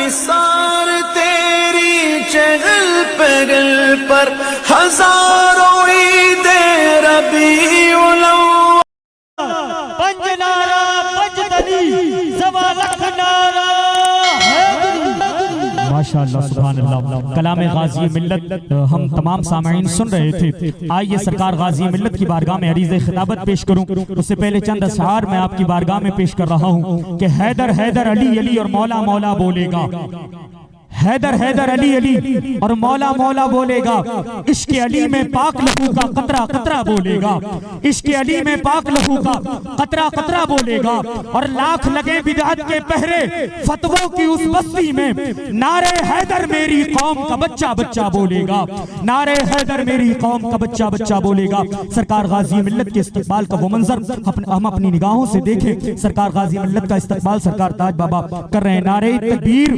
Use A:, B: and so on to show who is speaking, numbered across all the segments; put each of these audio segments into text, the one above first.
A: निसार तेरी चहल पहल पर हजारों ईदे रबीउल अव्वल।
B: पंजनारा पंजतनी सवा लख नारा माशाअल्लाह सुभान अल्लाह। कलाम गाजी मिल्लत हम तमाम सामाईन सुन रहे थे। आइए सरकार गाजी मिल्लत की बारगाह में अरीज़े खिताबत पेश करूं। उससे पहले चंद अशआर मैं आपकी बारगाह में पेश कर रहा हूं कि हैदर हैदर अली अली और मौला मौला बोलेगा। हैदर हैदर अली अली और मौला मौला बोलेगा। इश्क अली में पाक लहू का कतरा कतरा बोलेगा। इश्क अली में पाक लहू का कतरा कतरा बोलेगा। और लाख लगे बिदअत के पहरे फतवों की उस बस्ती में नारे हैदर मेरी कौम का बच्चा बच्चा बोलेगा। नारे हैदर मेरी कौम का बच्चा बच्चा बोलेगा। सरकार गाजी मिल्लत के इस्तकबाल का वो मंजर हम अपनी निगाहों से देखें। सरकार गाजी मिल्लत का इस्तकबाल सरकार ताज बाबा कर रहे हैं। नारे तकबीर,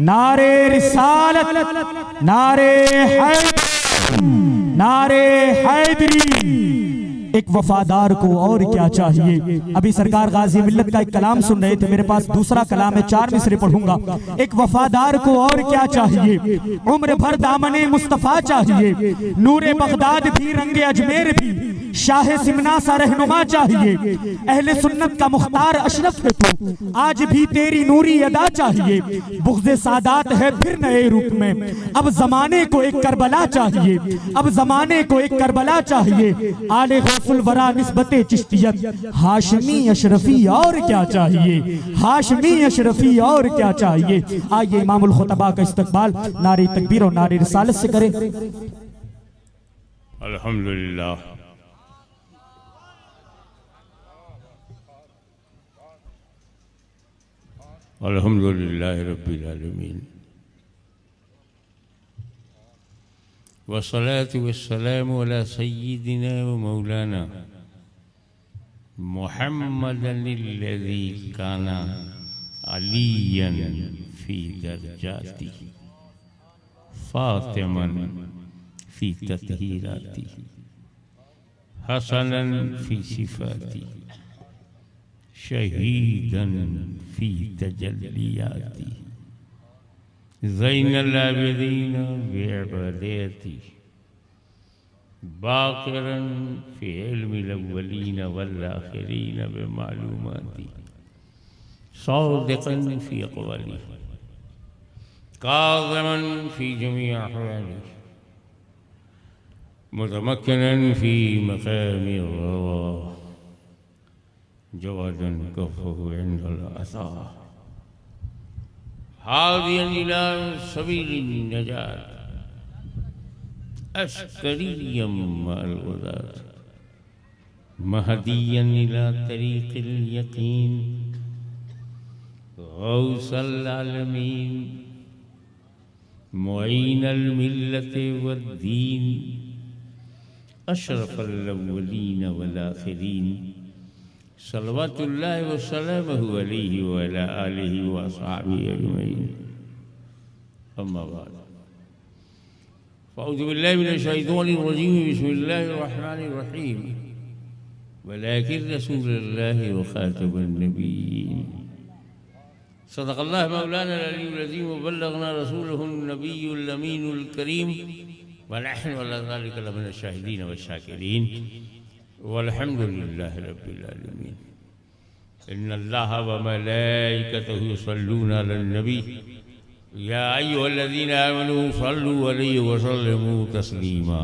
B: नारे रिसालत, नारे हैदर, नारे हैदरी। एक वफादार को और क्या चाहिए। अभी सरकार गाजी मिल्लत का एक कलाम सुन रहे थे। मेरे पास दूसरा कलाम है, 4 मिसरे पढ़ूंगा। एक वफादार को और क्या चाहिए। उम्र भर दामने मुस्तफा चाहिए। नूरे बगदाद भी रंगे अजमेर भी शाह सिमना सा रहनुमा चाहिए। अहले सुन्नत का मुख्तार अशरफ है तू, आज भी तेरी नूरी अदा चाहिए। बुग़्ज़े सादात है फिर नए रूप में, अब जमाने को एक करबला चाहिए। अब जमाने को एक करबला चाहिए। आले गौसुल वरा निस्बते चिश्तियत, हाशमी अशरफी और क्या चाहिए। हाशमी अशरफी और क्या चाहिए। आइए इमामुल खुतबा का इस्तकबाल नारे तकबीर और नारे रिसालत से करें।
C: अल्हम्दुलिल्लाह। अल्हम्दुलिल्लाह रब्बिल आलमीन वस्सलातु वस्सलामु अला सय्यिदिना व मौलाना मुहम्मदिल्लज़ी काना अलियन फी दरजाती फातिमन फी तत्हीराती हसनन फी सिफाती शहीदन फी तजल्लियाती ज़ैनल आबिदीन बिइबादती बाक़िरन फी इल्मिल अव्वलीन वल आखिरीन बिमालूमाती सादिक़न फी अक़वाली काज़िमन फी जमीइ अहवाली मुतमक्किनन फी मक़ामि रवा जवादन कफ़हु इंदल असा हादियन इला सबीलिन नजात अस्करियम मअल गुज़ात महदियन इला तरीक़िल यक़ीन गौसल आलमीन मुईनल मिल्लति वद्दीन अशरफल अव्वलीन वल आखिरीन सल्लल्लाहु वसल्लम अलैहि व अला आलिहि व अस्हाबिहि अजमईन। अम्मा बाद फ़अऊज़ु बिल्लाहि मिनश शैतानिर रजीम बिस्मिल्लाहिर रहमानिर रहीम वलाकिन रसूलुल्लाहि व खातमुन नबिय्यीन सदक़ल्लाहु मौलाना अल-अलीयुल अज़ीम व बल्लगना रसूलहुन नबियुल अमीनुल करीम व नहनु अला ज़ालिका लमिनश शाहिदीन व शाकिरीन वल्हम्दुलिल्लाहि रब्बिल आलमीन। इन्नल्लाह व मलाइकतहु युसल्लूना अलन नबी या अय्युहल्लज़ीना आमनू सल्लू अलैहि व सल्लिमू तस्लीमा।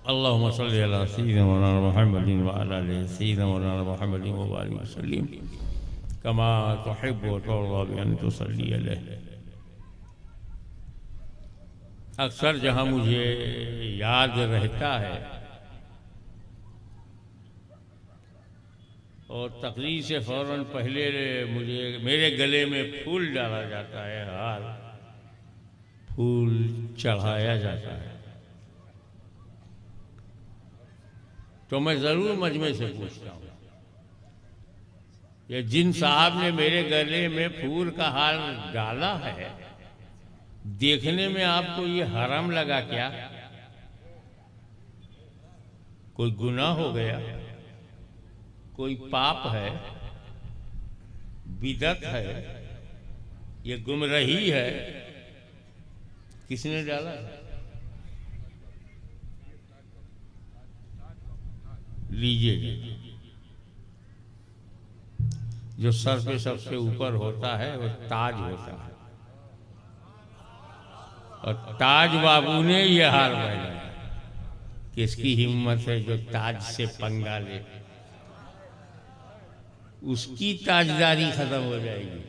C: अल्लाहुम्मा सल्लि अला सय्यिदिना मौलाना मुहम्मदिन व अला आलि सय्यिदिना मौलाना मुहम्मदिन व बारिक व सल्लिम कमा तुहिब्बु व तुर्ज़ा बि अन तुसल्ली अलैहि। अक्सर जहाँ मुझे याद रहता है और तकरीर से फ़ौरन पहले मुझे मेरे गले में फूल डाला जाता है, हार फूल चढ़ाया जाता है, तो मैं ज़रूर मजमे से पूछता हूँ ये जिन साहब ने मेरे गले में फूल का हार डाला है, देखने में आपको ये हराम लगा क्या? कोई गुनाह हो गया? कोई पाप है? बिदअत है? ये गुमराही है। किसने डाला? लीजिए, जो सर पे सबसे ऊपर होता है वो ताज होता है, और ताज बाबू ने ये हार पहना। किसकी हिम्मत है जो ताज से पंगा ले? उसकी ताजदारी खत्म हो जाएगी।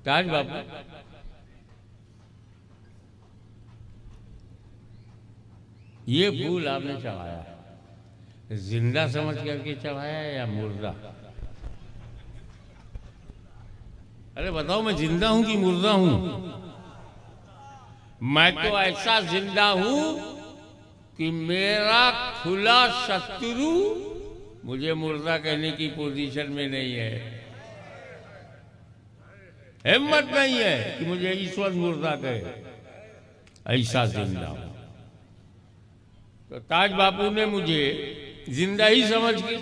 C: ताज बाबू ये फूल आपने चढ़ाया, जिंदा समझ करके चढ़ाया या मुर्दा? अरे बताओ, मैं जिंदा हूं कि मुर्दा हूं? मैं तो ऐसा जिंदा हूं कि मेरा खुला शत्रु मुझे मुर्दा कहने की पोजीशन में नहीं है। हिम्मत नहीं है कि मुझे इस वक्त मुर्दा कहे। ऐसा जिंदा हूं। तो ताज बापू ने मुझे जिंदा ही समझ के,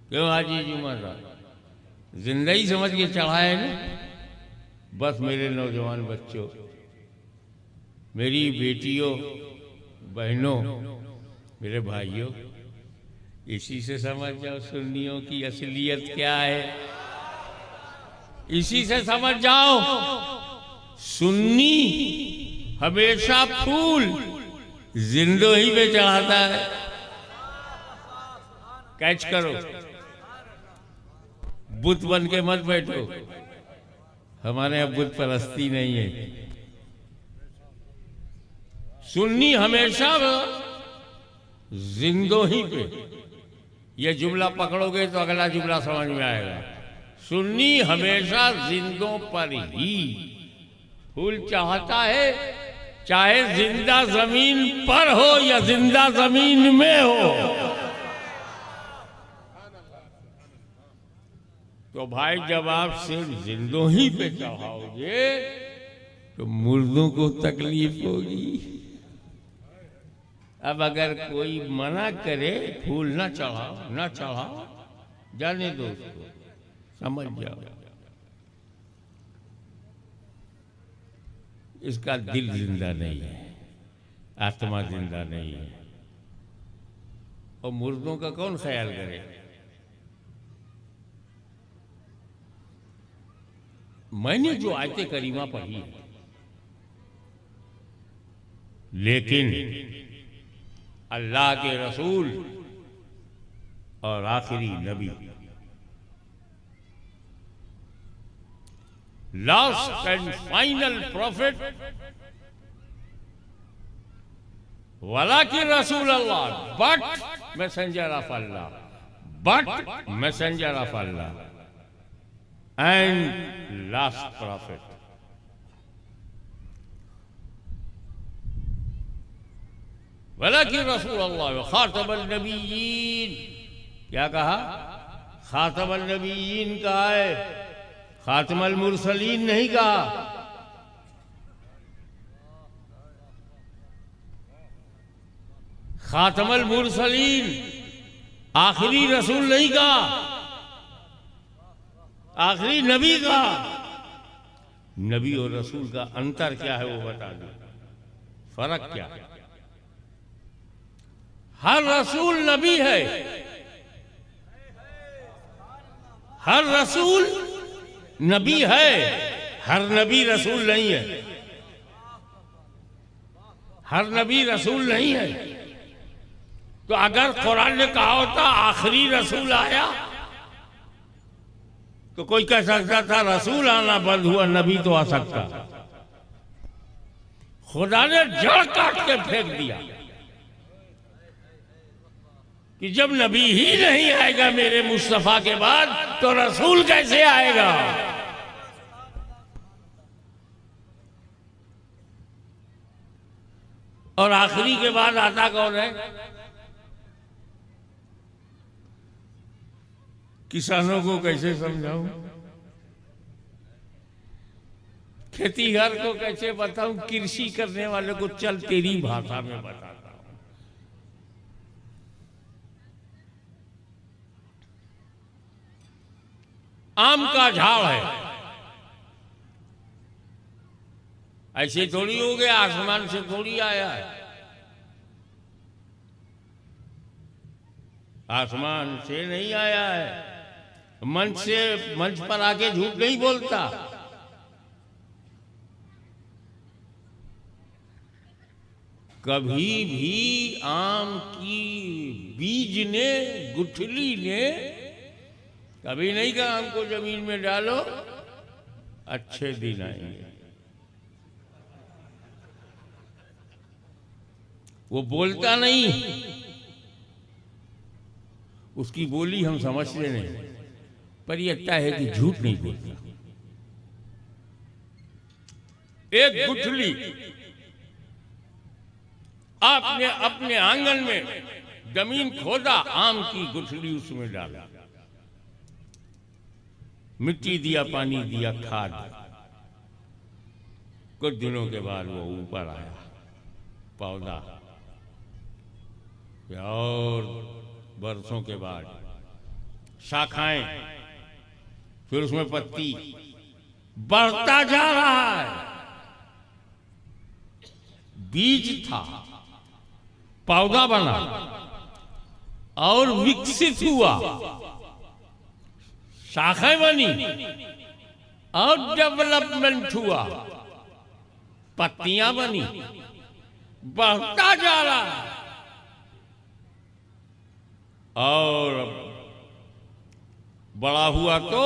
C: क्यों हाजी जुमा था, जिंदा ही समझ के चढ़ाया है ना। बस मेरे नौजवान बच्चों, मेरी बेटियों, बहनों, मेरे भाइयों, इसी से समझ जाओ सुन्नियों की असलियत क्या है। इसी से समझ जाओ सुन्नी हमेशा फूल जिंदो ही पे चढ़ाता है। कैच करो, बुत बन के मत बैठो। हमारे यहाँ बुत परस्ती नहीं है। सुन्नी हमेशा जिंदो ही पे। ये जुमला पकड़ोगे तो अगला जुमला समझ में आएगा। सुन्नी हमेशा जिंदों पर ही फूल चाहता है, चाहे जिंदा जमीन पर हो या जिंदा जमीन में हो। तो भाई जब आप सिर्फ जिंदों ही पे चढ़ाओगे तो मुर्दों को तकलीफ होगी। अब अगर कोई मना करे फूल ना चढ़ाओ, ना चढ़ाओ, जाने दो उसको, समझ जाओ इसका दिल जिंदा नहीं है, आत्मा जिंदा नहीं है। और मुर्दों का कौन ख्याल करे? मैंने जो आयते करीमा पढ़ी, लेकिन अल्लाह के रसूल और आखिरी नबी, लास्ट एंड फाइनल प्रॉफिट, वाला की रसूल अल्लाह, but messenger of Allah, but messenger of Allah and last prophet. वाला की रसूल अल्लाह खातमुल नबीयीन। क्या कहा? खातमुल नबीयीन कहा है, खातमुल मुरसलीन नहीं कहा। खातमुल मुरसलीन आखिरी रसूल नहीं कहा, आखिरी नबी का। नबी और रसूल का अंतर क्या है वो बता दो, फर्क क्या है? हर रसूल नबी है, हर रसूल नबी है, हर नबी रसूल नहीं है, हर नबी रसूल नहीं है। तो अगर कुरान ने कहा होता आखिरी रसूल आया तो कोई कह सकता था रसूल आना बंद हुआ, नबी तो आ सकता। खुदा ने जड़ काट के फेंक दिया कि जब नबी ही नहीं आएगा मेरे मुस्तफा के बाद तो रसूल कैसे आएगा? और आखिरी के बाद आता कौन है? किसानों को कैसे समझाऊं, खेतीहर को कैसे बताऊं, कृषि करने वाले को चल तेरी भाषा में बताता हूं। आम का झाड़ है। ऐसे थोड़ी हो गया, आसमान से थोड़ी आया है। आसमान से नहीं आया है। मंच पर आके झूठ नहीं बोलता। कभी भी आम की बीज ने, गुठली ने कभी नहीं कहा हमको जमीन में डालो, अच्छे दिन आएंगे। वो बोलता नहीं, उसकी बोली हम समझते नहीं, पर ये अच्छा है कि झूठ नहीं बोलता। एक गुठली आपने अपने आंगन में जमीन खोदा, आम की गुठली उसमें डाला, मिट्टी दिया, पानी दिया, खाद। कुछ दिनों के बाद वो ऊपर आया पौधा, और बरसों के बाद शाखाएं, फिर उसमें पत्ती, बढ़ता जा रहा है। बीज था, पौधा बना और विकसित हुआ, शाखाएं बनी और डेवलपमेंट हुआ, पत्तियां बनी, बढ़ता जा रहा है। और बड़ा हुआ तो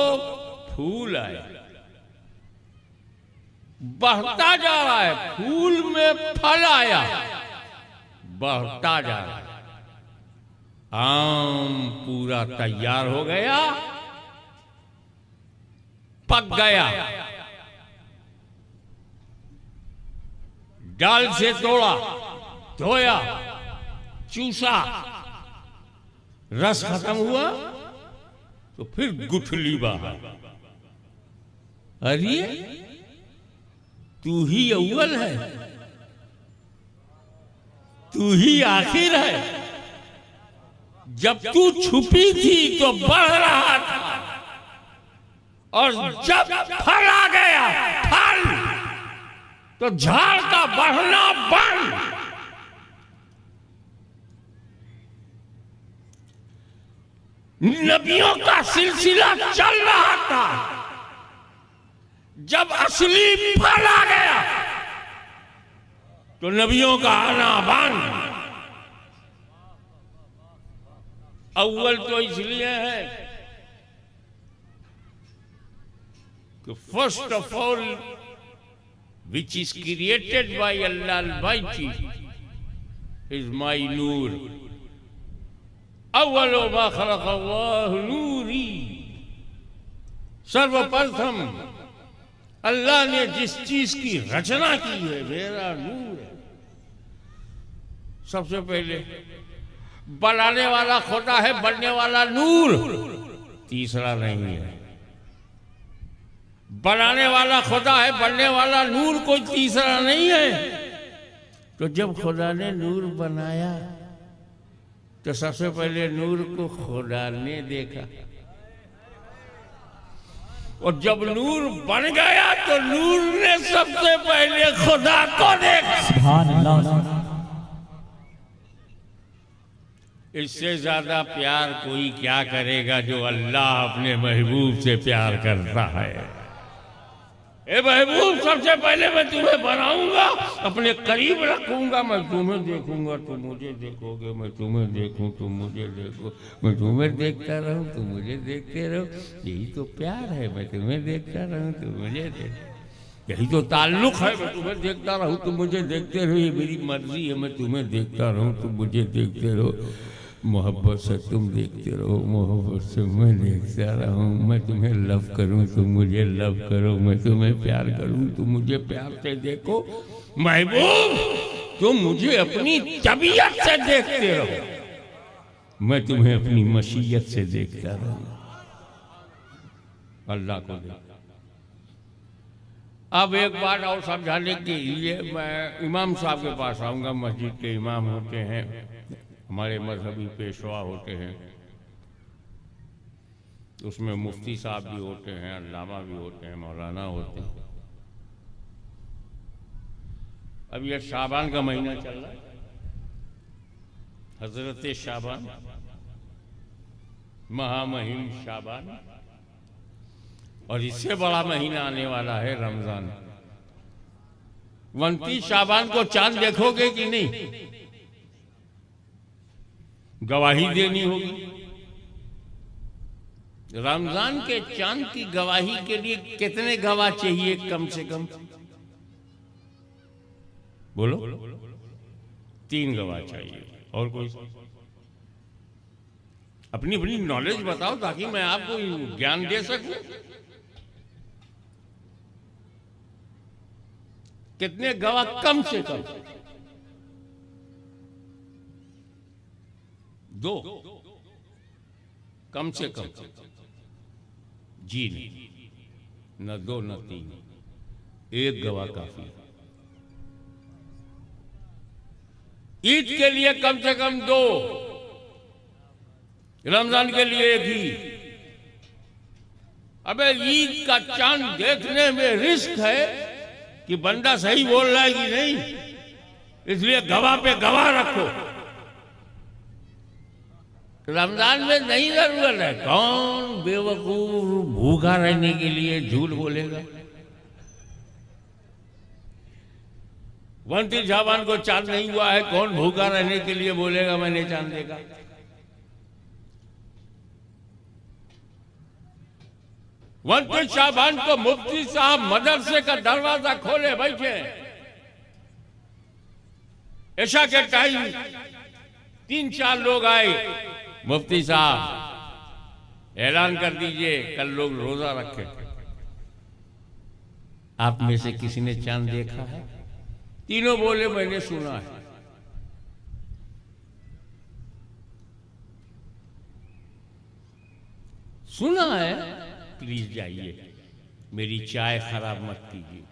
C: फूल आए, बढ़ता जा रहा है, फूल में फल आया, बढ़ता जा रहा है। आम पूरा तैयार हो गया, पक गया, डाल से तोड़ा, धोया, चूसा, रस खत्म हुआ तो फिर गुठली बाहर। अरे तू ही अव्वल है, तू ही आखिर है। जब तू छुपी थी तो बढ़ रहा था, और जब फल आ गया, फल तो झाड़ का बढ़ना बंद। नबियों का सिलसिला चल रहा था, जब असली फल आ गया तो नबियों का आना बंद। अव्वल तो इसलिए है कि first of all which is created by Allah Almighty is my nur. अव्वल मा खलक़ अल्लाह नूरी, सर्वप्रथम अल्लाह ने जिस चीज की रचना की है मेरा नूर है। सबसे पहले बनाने वाला खुदा है, बनने वाला नूर तीसरा नहीं है। बनाने वाला खुदा है, बनने वाला नूर कोई तीसरा नहीं है। तो जब खुदा ने नूर बनाया तो सबसे पहले नूर को खुदा ने देखा, और जब नूर बन गया तो नूर ने सबसे पहले खुदा को देखा।
B: सुभान अल्लाह।
C: इससे ज्यादा प्यार कोई क्या करेगा जो अल्लाह अपने महबूब से प्यार करता है। ए महबूब, सबसे पहले मैं तुम्हें बनाऊंगा, अपने करीब रखूंगा, मैं तुम्हें देखूंगा तुम मुझे देखोगे, मैं तुम्हें देखूं तुम मुझे देखो, मैं तुम्हें देखता रहूं तुम मुझे देखते रहो। यही तो प्यार है, मैं तुम्हें देखता रहूं तुम मुझे देख। यही तो ताल्लुक है, मैं तुम्हें देखता रहूं तुम मुझे देखते रहो। ये मेरी मर्जी है, मैं तुम्हें देखता रहूं तुम मुझे देखते रहो। मोहब्बत से तुम देखते रहो, मोहब्बत से मैं देखता रहूं। मैं तुम्हें लव करूं तुम मुझे लव करो, मैं तुम्हें प्यार करूं तुम मुझे प्यार से देखो। महबूब, तुम मुझे अपनी तबीयत से देखते रहो, मैं तुम्हें अपनी मशीयत से देखता रहूं। अल्लाह को देखता। अब एक बात और समझाने के लिए मैं इमाम साहब के पास आऊंगा। मस्जिद के इमाम होते हैं, हमारे मजहबी पेशवा होते हैं। उसमें मुफ्ती साहब भी होते हैं, अल्लामा भी होते हैं, मौलाना होते हैं। अब यह शाबान का महीना चल रहा है, हजरत शाबान, महामहिम शाबान, और इससे बड़ा महीना आने वाला है रमजान। 29 शाबान को चांद देखोगे कि नहीं? गवाही देनी होगी। रमजान के चांद की गवाही के लिए कितने गवाह चाहिए कम से कम? बोलो। 3 गवाह चाहिए। और कोई? अपनी अपनी नॉलेज बताओ ताकि मैं आपको ज्ञान दे सकूं। कितने गवाह कम से कम? 2 कम से कम। जी नहीं, न 2 न 3, 1 गवाह काफी। ईद के लिए कम से कम 2, रमजान के लिए 1 ही। अबे ईद का चांद देखने में रिस्क है कि बंदा सही बोल रहा है कि नहीं, इसलिए गवाह पे गवाह रखो। रमजान में नहीं जरूरत है। कौन बेवकूफ भूखा रहने के लिए झूठ बोलेगा? 29 शाबान को चांद नहीं हुआ है, कौन भूखा रहने के लिए बोलेगा मैंने चांद देखा? वंती शाबान को मुफ्ती साहब मदरसे का दरवाजा खोले बैठे। ऐशा के टाइम 3-4 लोग आए। मुफ्ती साहब ऐलान कर दीजिए कल लोग रोजा रखे। आप में से किसी ने चांद देखा है? तीनों बोले मैंने सुना है। सुना है? प्लीज जाइए, मेरी चाय खराब मत कीजिए।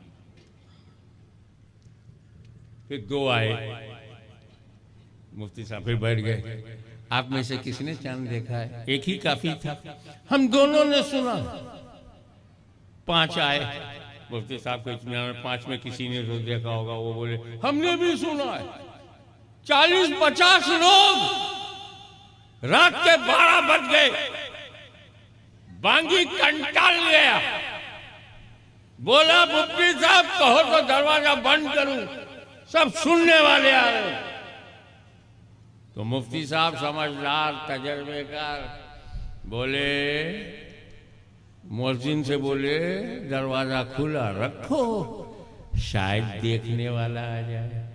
C: फिर 2 आए। मुफ्ती साहब फिर बैठ गए। आप में से किसने चांद देखा है? 1 ही काफी था। हम दोनों ने सुना। 5 आए। मुफ्ती साहब को इत्मीनान, 5 में किसी ने जो देखा होगा वो बोले हमने भी सुना है। 40-50 लोग। रात के 12 बज गए। बांगी कंटाल गया। बोला मुफ्ती साहब कहो तो दरवाजा बंद करूं, सब सुनने वाले आ रहे। तो मुफ्ती साहब समझदार तजर्बेकार बोले, मुअज्जिन से बोले दरवाजा खुला रखो, शायद देखने वाला आ जाए।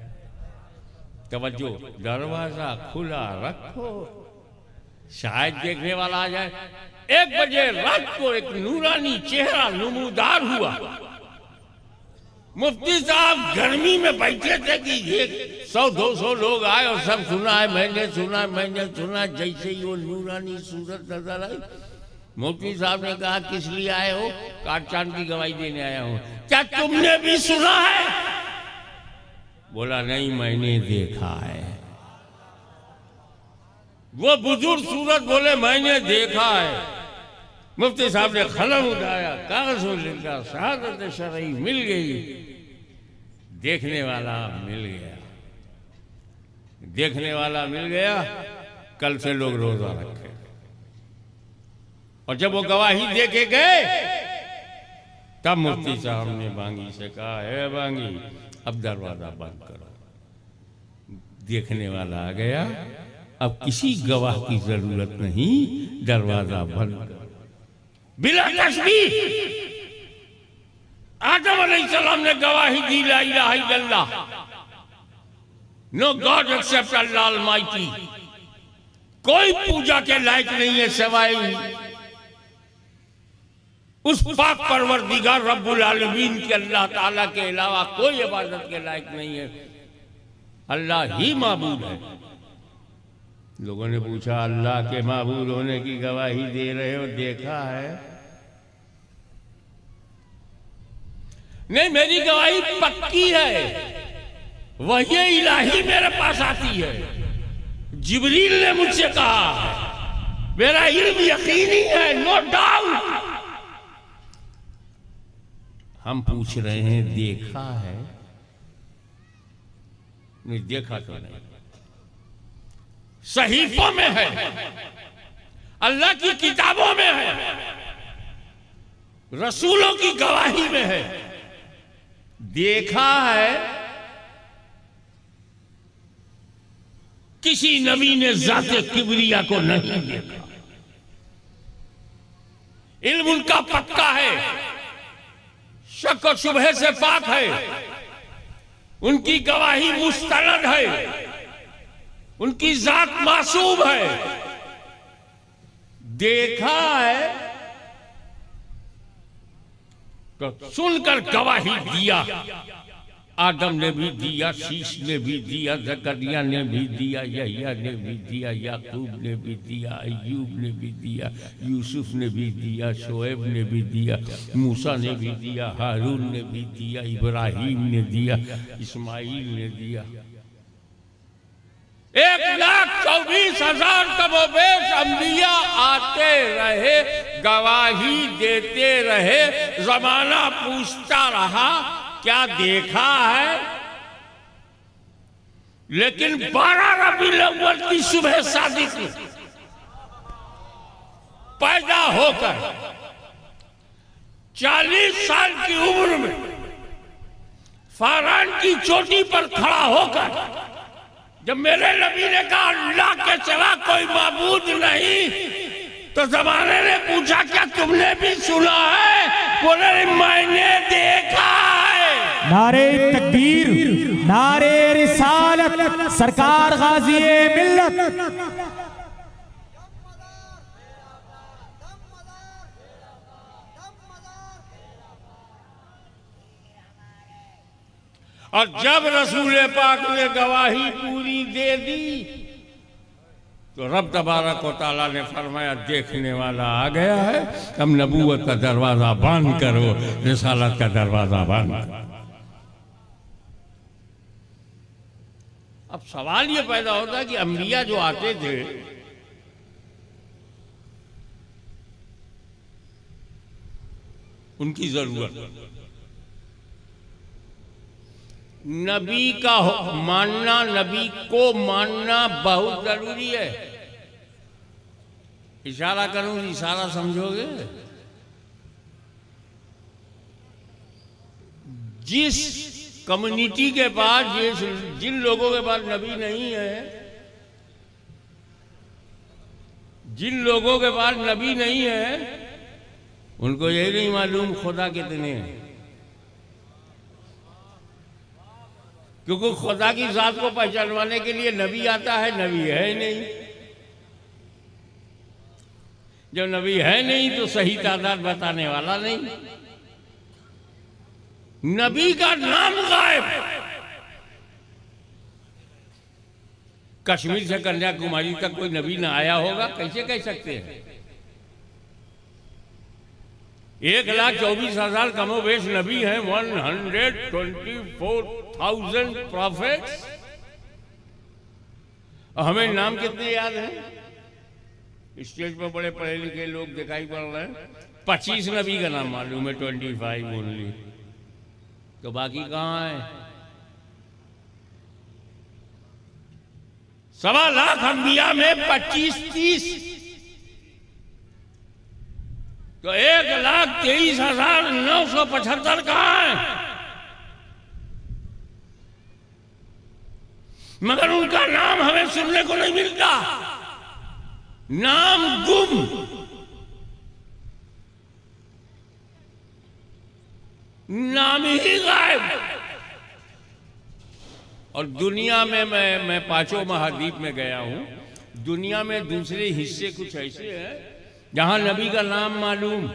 C: तवज्जो, दरवाजा खुला रखो, शायद देखने वाला आ जाए। 1 बजे रात को एक नूरानी चेहरा नमूदार हुआ। मुफ्ती साहब गर्मी में बैठे थे कि 100-200 लोग आए और सब सुना है, मैंने सुना। जैसे ही वो नूरानी सूरत नजर आई, मुफ्ती साहब ने कहा किस लिए आए हो? काट चांद की गवाही देने आया हूं। क्या तुमने भी सुना है? बोला नहीं, मैंने देखा है। वो बुजुर्ग सूरत बोले मैंने देखा है। मुफ्ती साहब ने कलम उठाया, कागज में लिखा, शहादत शरई मिल गई। देखने वाला मिल गया। देखने वाला मिल गया। कल से लोग रोजा रखे। और जब वो गवाही दे के गए, तब मुफ्ती साहब ने बांगी से कहा, है बांगी अब दरवाजा बंद करो। देखने वाला आ गया। अब किसी गवाह की जरूरत नहीं, दरवाजा बंद करो। बिला तस्बीह आदम अलैहिस्सलाम ने गवाही दी, ला इलाहा इल्लल्लाह, नो गॉड एक्सेप्ट अल्लाह अलमाइटी। कोई पूजा के लायक नहीं है सिवाय उस पाक परवरदिगार रब्बुल आलमीन के। अल्लाह ताला के अलावा कोई इबादत के लायक नहीं है। अल्लाह ही माबूद है। लोगों ने पूछा अल्लाह के माबूद होने की गवाही दे रहे हो, देखा है? नहीं, मेरी गवाही पक्की है। वही इलाही मेरे पास आती है। जिब्रील ने मुझसे कहा है मेरा इल्म यकीनी है, नो डाउट। हम पूछ रहे हैं देखा है? नहीं देखा तो नहीं, सहीफों में है, अल्लाह की किताबों में है, रसूलों की गवाही में है। देखा है किसी नबी ने जाते किबरिया को नहीं देखा। इल्म उनका पक्का है, शक और शुबहे से पाक है, उनकी गवाही मुस्तनद है, उनकी जात मासूम है। देखा है तो सुनकर गवाही दिया। आदम ने भी दिया, शीश ने भी दिया, जकरिया ने भी दिया, यहया ने भी दिया, याकूब ने भी दिया, अय्यूब ने भी दिया, यूसुफ ने भी दिया, शोएब ने भी दिया, मूसा ने भी दिया, हारून ने भी दिया, इब्राहिम ने दिया, इस्माइल ने दिया। 1,24,000 कमोबेश अंबिया आते रहे, गवाही देते रहे, जमाना पूछता रहा क्या देखा है। लेकिन 12 रबीउल अव्वल की सुबह सादिक पैदा होकर 40 साल की उम्र में फारान की चोटी पर खड़ा होकर जब मेरे नबी ने कहा अल्लाह के सिवा कोई माबूद नहीं, तो जमाने ने पूछा क्या तुमने भी सुना है? बोले मैंने देखा है।
B: नारे तकबीर, नारे रिसालत, सरकार गाजी मिल्लत।
C: और जब रसूल पाक ने गवाही पूरी दे दी तो रब तबारक व तआला ने फरमाया देखने वाला आ गया है, अब नबूवत का दरवाजा बंद करो, रिसालत का दरवाजा बंद करो। अब सवाल ये पैदा होता है कि अंबिया जो आते थे उनकी जरूरत, नबी का मानना, नबी को मानना बहुत जरूरी है। इशारा करूं, इशारा समझोगे? जिस कम्युनिटी के पास, जिन लोगों के पास नबी नहीं है, जिन लोगों के पास नबी नहीं है, उनको यही नहीं मालूम खुदा कितने हैं, क्योंकि खुदा की जात को पहचानवाने के लिए नबी आता है, नबी है नहीं। जब नबी है नहीं तो सही तादाद बताने वाला नहीं। नबी का नाम गायब। कश्मीर से कन्याकुमारी तक कोई नबी ना आया होगा, कैसे कह सकते हैं? 1,24,000 कमोबेश नबी हैं, 124,000 प्रॉफिट्स। हमें नाम कितने याद हैं? स्टेज पर बड़े पढ़े लिखे लोग दिखाई पड़ रहे हैं, 25 नबी का नाम मालूम है, 25 ओनली, तो बाकी कहाँ है? 1.25 लाख अंबिया में 25-30, तो 1,23,975 कहाँ है? मगर उनका नाम हमें सुनने को नहीं मिलता, नाम गुम। नाम ही गायब। और दुनिया में मैं 5 महाद्वीप में गया हूं, दुनिया में दूसरे हिस्से कुछ ऐसे हैं जहां नबी का नाम मालूम।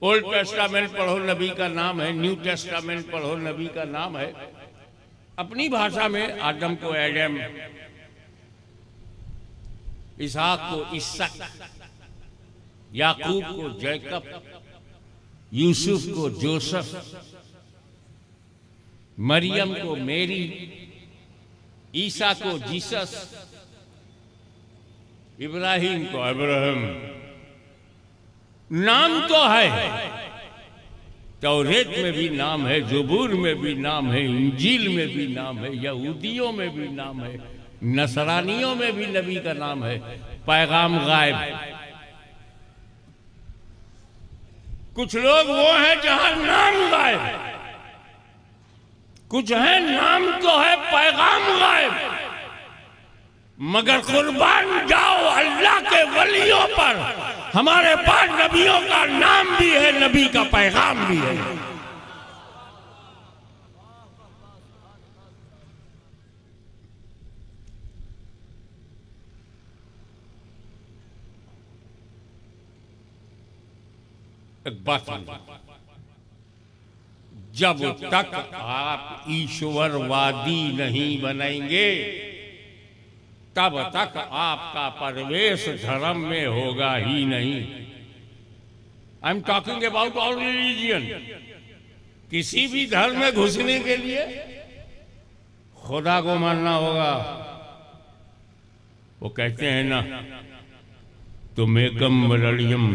C: ओल्ड टेस्टामेंट पढ़ो, नबी का नाम है, न्यू टेस्टामेंट पढ़ो, नबी का नाम है। अपनी भाषा में आदम को एडम, इसहाक को इसक, याकूब को जैकब, यूसुफ को जोसेफ, मरियम को मेरी, ईसा को जीसस, इब्राहिम को अब्राहम। नाम तो है, तौरेत में भी नाम है, ज़बूर में भी नाम है, इंजील में भी नाम है, यहूदियों में भी नाम है, नसरानियों में भी नबी का नाम है। पैगाम गायब। कुछ लोग वो हैं जहां नाम गायब, कुछ है नाम तो है, पैगाम गायब। मगर कुर्बान जाओ अल्लाह के वलियों पर, हमारे पास नबियों का नाम भी है, नबी का पैगाम भी है। एक बात, जब तक आप ईश्वरवादी नहीं बनेंगे तब तक आपका प्रवेश धर्म में होगा ही नहीं। I am talking about all religion. किसी भी धर्म में घुसने के लिए खुदा को मानना होगा। वो कहते हैं ना, तुमेकम वरण्यम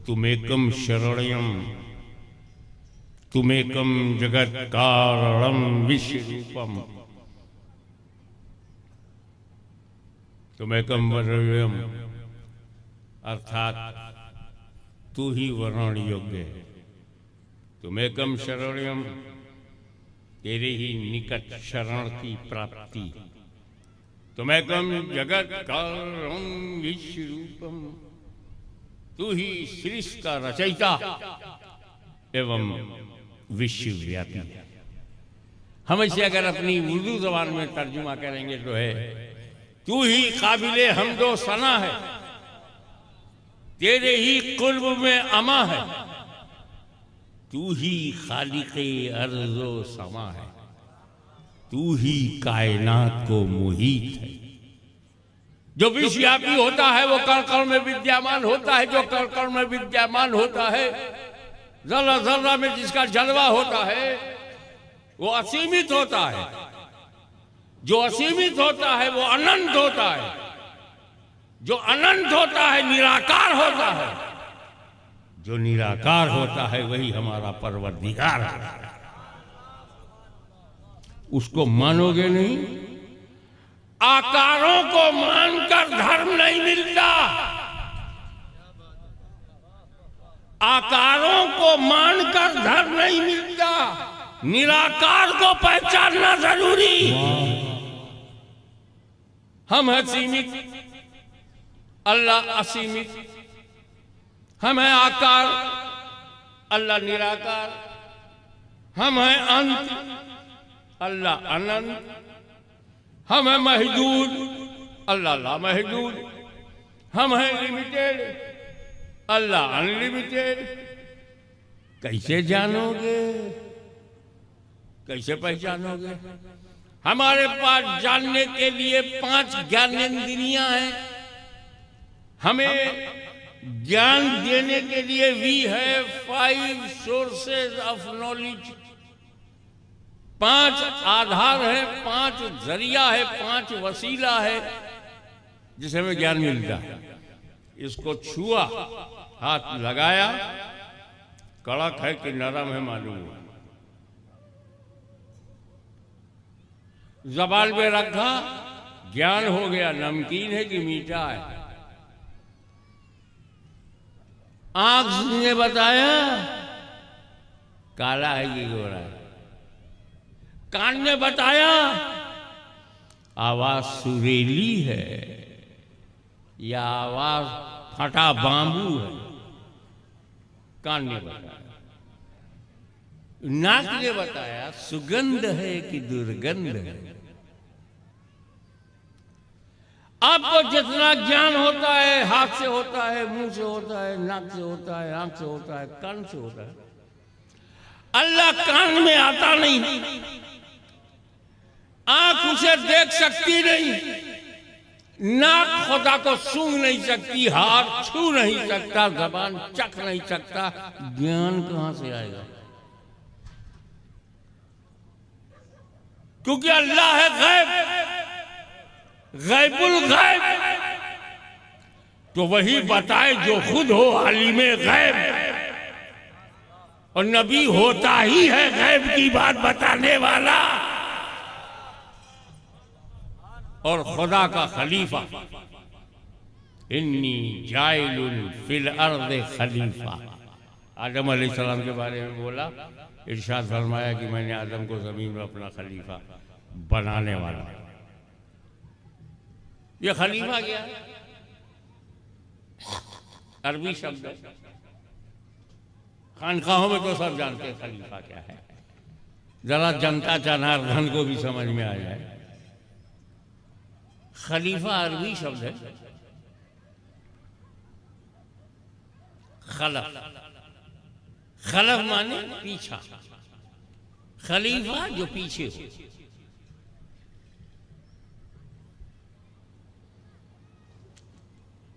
C: तुमेकम शरणयम तुमेकम जगत कारणम विश्वरूपम तुमेकम वरण्यम, अर्थात तू ही वर्ण योग्य है। तुमेकम शरणयम, तेरे ही निकट शरण की प्राप्ति। तुमेकम जगत कारणम विश्वरूपम, तू ही सृष्टि का रचयिता एवं विश्वव्यापी। हम इसे अगर अपनी उर्दू जबान में तर्जुमा करेंगे तो है, तू ही काबिले हमदो सना है, तेरे ही कुर्ब में अमा है, तू ही खालिक़े अर्ज़ो समा है, तू ही कायनात को मुहीत है। जो विश्वव्यापी होता है वो कण कण में विद्यमान होता है, जो कण कण में विद्यमान होता है, जर्रा जर्रा में जिसका जलवा होता है वो असीमित होता है। जो असीमित होता है वो अनंत होता है, जो अनंत होता है निराकार होता है, जो निराकार होता है वही हमारा परवरदिगार है। उसको मानोगे नहीं? आकारों को मानकर धर्म नहीं मिलता, आकारों को मानकर धर्म नहीं मिलता, निराकार को पहचानना जरूरी। हम हैं सीमित, अल्लाह असीमित। हम हैं आकार, अल्लाह निराकार। हम हैं अंत, अल्लाह अनंत। हम हैं महदूद, अल्लाह लामहदूद। हम हैं लिमिटेड, अल्लाह अनलिमिटेड। कैसे जानोगे, कैसे पहचानोगे? हमारे पास जानने के लिए 5 ज्ञानेंद्रियां हैं। हमें ज्ञान देने के लिए भी है 5 सोर्सेज ऑफ नॉलेज। 5 आधार है, 5 जरिया है, 5 वसीला है जिसे हमें ज्ञान मिलता है। इसको छुआ, हाथ लगाया, कड़क है कि नरम है मालूम हुआ। ज़बान पे रखा, ज्ञान हो गया, नमकीन है कि मीठा है। आंख ने बताया काला है कि गोरा है। कान ने बताया आवाज सुरीली है या आवाज फटा बांबू है। कान ने बताया। नाक ने बताया सुगंध है कि दुर्गंध है। आपको जितना ज्ञान होता है, हाथ से होता है, मुंह से होता है, नाक से होता है, आंख से होता है, कान से होता है। अल्लाह कान में आता नहीं, आंख उसे देख सकती नहीं, नाक खुदा को सूंघ नहीं सकती, हाथ छू नहीं सकता, जबान चख नहीं सकता। ज्ञान कहां से आएगा? क्योंकि अल्लाह है गैब। गैबुल गैब तो वही बताए जो खुद हो आलिमे गैब, और नबी होता ही है गैब की बात बताने वाला और खुदा का खलीफा। इन्नी जाइलुन फिल अर्द खलीफा, आदम अलैहिस्सलाम के बारे में बोला, इरशाद फरमाया कि मैंने आदम को जमीन में अपना खलीफा बनाने वाला। ये खलीफा क्या है? अरबी शब्द है, खानकाहों में तो सब जानते हैं खलीफा क्या है, जरा जनता जनार्दन को भी समझ में आ जाए। खलीफा अरबी शब्द है, खलफ, खलफ माने पीछा, खलीफा जो पीछे हो।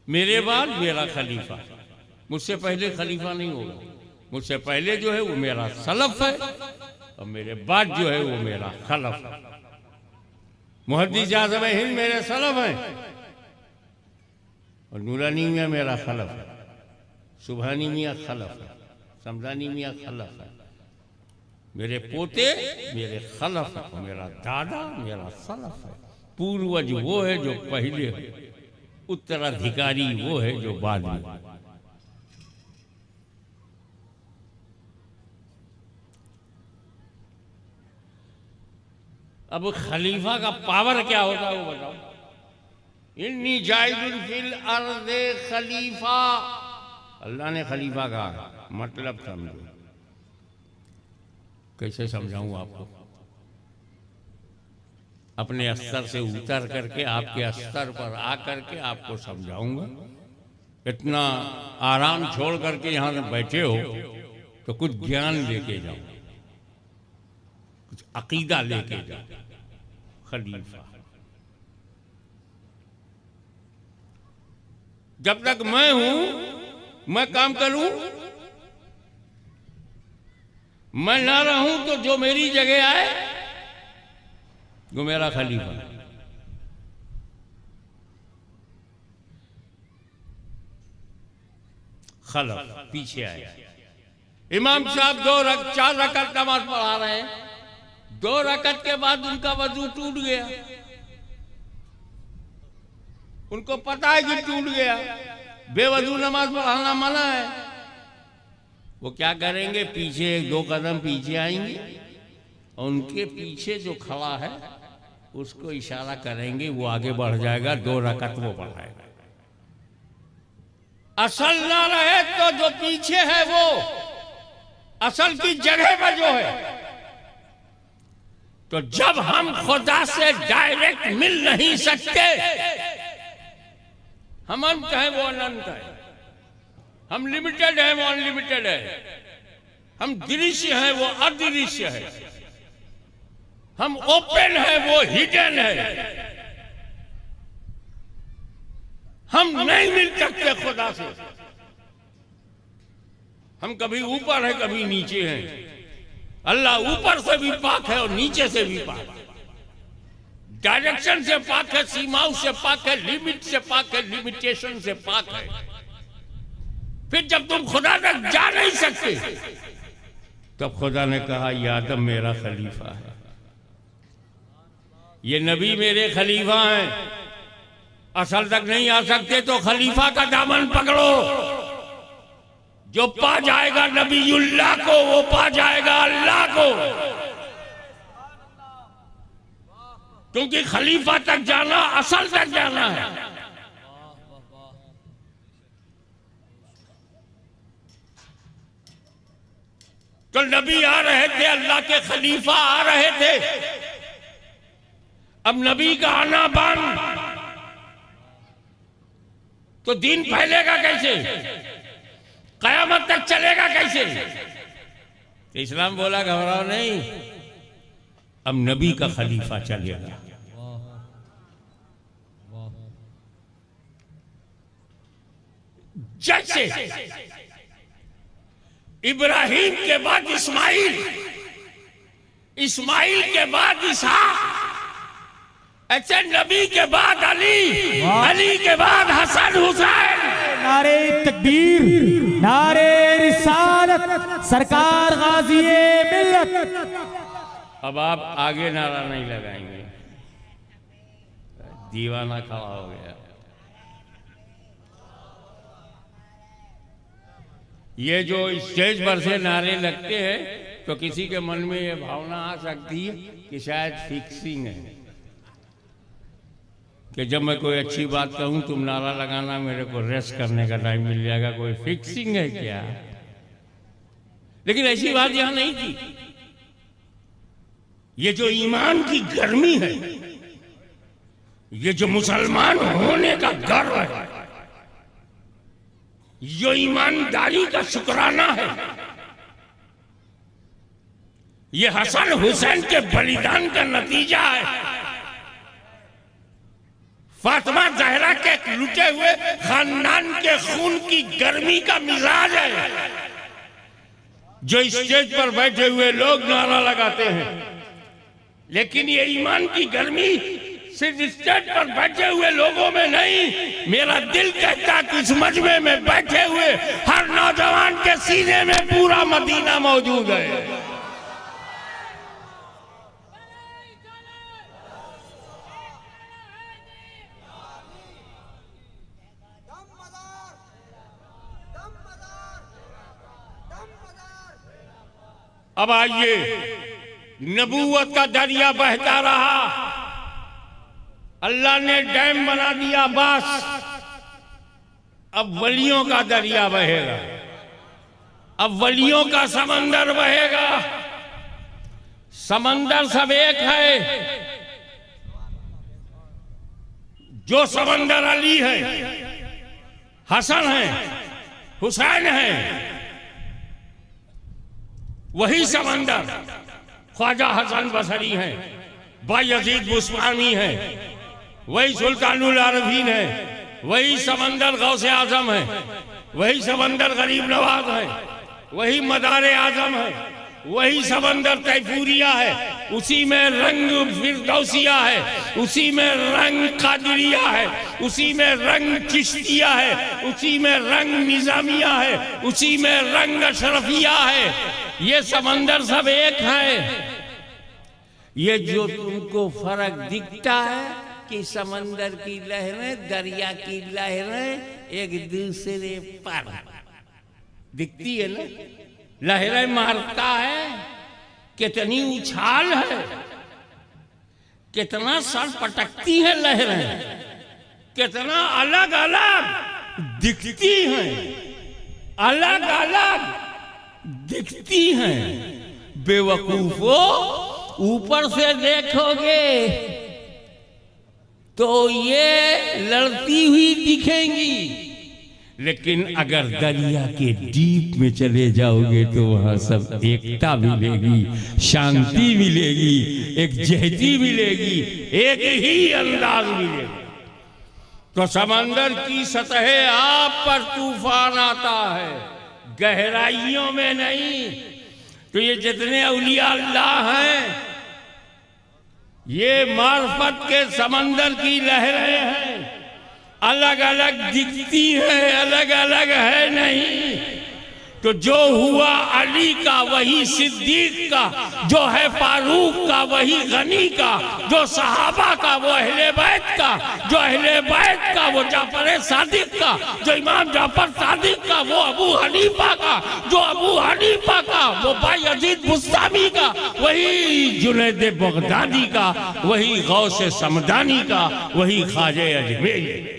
C: मेरे बाद मेरा खलीफा, मुझसे पहले खलीफा नहीं होगा, मुझसे पहले जो है वो मेरा सलफ है और मेरे बाद जो है वो मेरा खलफ। मुहद्दिस आज़म हिंद मेरे सलफ हैं और नूरानी मियाँ मेरा खलफ है, सुबहानी मियाँ खलफ है, समदानी मियाँ खलफ है, मेरे पोते मेरे खलफ है, मेरा दादा मेरा सलफ है। पूर्वज वो है जो पहले है, उत्तराधिकारी वो है जो बाद में। अब खलीफा का पावर क्या होता है वो बताओ। इन्नी जाइलुन फिल अर्दे खलीफा, अल्लाह ने खलीफा कहा, मतलब समझो। कैसे समझाऊं आपको? अपने स्तर से उतर करके आपके स्तर पर आकर के आपको समझाऊंगा। इतना आराम छोड़ करके यहाँ बैठे हो तो कुछ ज्ञान लेके जाओ, कुछ अकीदा लेके जाओ। खलीफा, जब तक मैं हूं मैं काम करूं, मैं ना रहूं तो जो मेरी जगह आए वो मेरा खलीफा। खलफ पीछे आए। इमाम साहब 4 रकअत नमाज पढ़ा रहे हैं, 2 रकअत के बाद उनका वजू टूट गया, उनको पता है कि टूट गया, बेवजू नमाज पढ़ाना मना है। वो क्या करेंगे? पीछे 1-2 कदम पीछे आएंगे और उनके पीछे जो खड़ा है उसको इशारा करेंगे, वो आगे बढ़ जाएगा, 2 रकअत वो बढ़ाएगा। असल ना रहे तो जो पीछे है वो असल की जगह पर जो है। तो जब हम खुदा से डायरेक्ट मिल नहीं सकते, हम अनंत है वो अनंत है, हम लिमिटेड है वो अनलिमिटेड है, हम दृश्य है वो अदृश्य है, हम ओपन है वो हिडन है। हम नहीं मिल सकते खुदा से। हम कभी ऊपर है कभी नीचे हैं। अल्लाह ऊपर से भी पाक है और नीचे से भी पाक है, डायरेक्शन से पाक है, सीमाओं से पाक है, लिमिट से पाक है, लिमिटेशन से पाक है। फिर जब तुम खुदा तक जा नहीं सकते तब खुदा ने कहा ये आदम मेरा खलीफा है, ये नबी मेरे खलीफा हैं। असल तक नहीं आ सकते तो खलीफा का दामन पकड़ो, जो पा जाएगा नबीउल्लाह को वो पा जाएगा अल्लाह को। क्योंकि खलीफा तक जाना असल तक जाना है। तो नबी आ रहे थे, अल्लाह के खलीफा आ रहे थे। अब नबी का आना बंद तो दीन फैलेगा कैसे? कयामत तक चलेगा कैसे? तो इस्लाम बोला घबराओ नहीं, अब नबी का खलीफा चलेगा। जैसे इब्राहिम के बाद इस्माइल, इस्माइल के बाद इसहाक, ऐसे नबी के बाद अली, अली के बाद हसन हुसैन।
B: नारे तकबीर, नारे रिसालत, सरकार गाजी मिल्लत।
C: अब आप आगे नारा नहीं लगाएंगे, दीवाना खड़ा हो गया। ये जो स्टेज पर से नारे लगते हैं तो किसी के मन में ये भावना आ सकती है कि शायद फिक्सिंग है, कि जब मैं कोई अच्छी बात कहूं तुम नारा लगाना, मेरे को रेस्ट करने का टाइम मिल जाएगा। कोई फिक्सिंग है क्या? लेकिन ऐसी बात यहां नहीं थी। ये जो ईमान की गर्मी है, ये जो मुसलमान होने का गर्व है, जो ईमानदारी का शुक्राना है, ये हसन हुसैन के बलिदान का नतीजा है। फातिमा ज़हरा के लुटे हुए खानदान के खून की गर्मी का मिजाज है। जो स्टेज पर बैठे हुए लोग नारा लगाते हैं, लेकिन ये ईमान की गर्मी सिर्फ स्टेज पर बैठे हुए लोगों में नहीं, मेरा दिल कहता कि इस मजमे में बैठे हुए हर नौजवान के सीने में पूरा मदीना मौजूद है। अब आइए, नबूवत का दरिया बहता रहा, अल्लाह ने डैम बना दिया, बस अब वलियों का दरिया बहेगा, अब वलियों का समंदर बहेगा। समंदर सब एक है। जो समंदर अली है, हसन है, हुसैन है, वही समंदर ख्वाजा हसन बसरी है, बायजीद बुस्तामी है, वही सुल्तानुल आरफीन है, वही समंदर गौसे आजम है, वही समंदर गरीब नवाज है, वही मदारे आजम है, वही समंदर तैफूरिया है, उसी में रंग फिरदौसिया है, उसी में रंग कादरिया है, उसी में रंग चिश्तिया है, उसी में रंग निजामिया है, उसी में रंग अशरफिया है। ये समंदर सब एक है। ये जो तुमको फर्क दिखता है कि समंदर की लहरें, दरिया की लहरें एक दूसरे पर दिखती है ना, लहरें मारता है, कितनी उछाल है, कितना सर पटकती है लहरें, कितना अलग अलग दिखती हैं, अलग अलग दिखती हैं। बेवकूफो, ऊपर से देखोगे तो ये लड़ती हुई दिखेंगी, लेकिन अगर दरिया के डीप में चले जाओगे तो वहां सब एकता मिलेगी, शांति मिलेगी, एक जहती मिलेगी, एक ही अंदाज मिलेगा। तो समंदर की सतह आप पर तूफान आता है, गहराइयों में नहीं। तो ये जितने औलिया अल्लाह हैं, ये मार्फत के समंदर की लहरें हैं, अलग अलग दिखती है, अलग अलग है नहीं। तो जो हुआ अली का वही सिद्दीक का, जो है फारूक का वही गनी का, जो सहाबा का वो अहले बैत का, जो अहले बैत का वो जाफर सादिक का, जो इमाम जाफर सादिक का वो अबू हनीफा का, जो अबू हनीफा का वो बायजीद बुस्तामी का, वही जुनैद बगदादी का, वही गौसे समदानी का, वही ख्वाजे अजमेरी।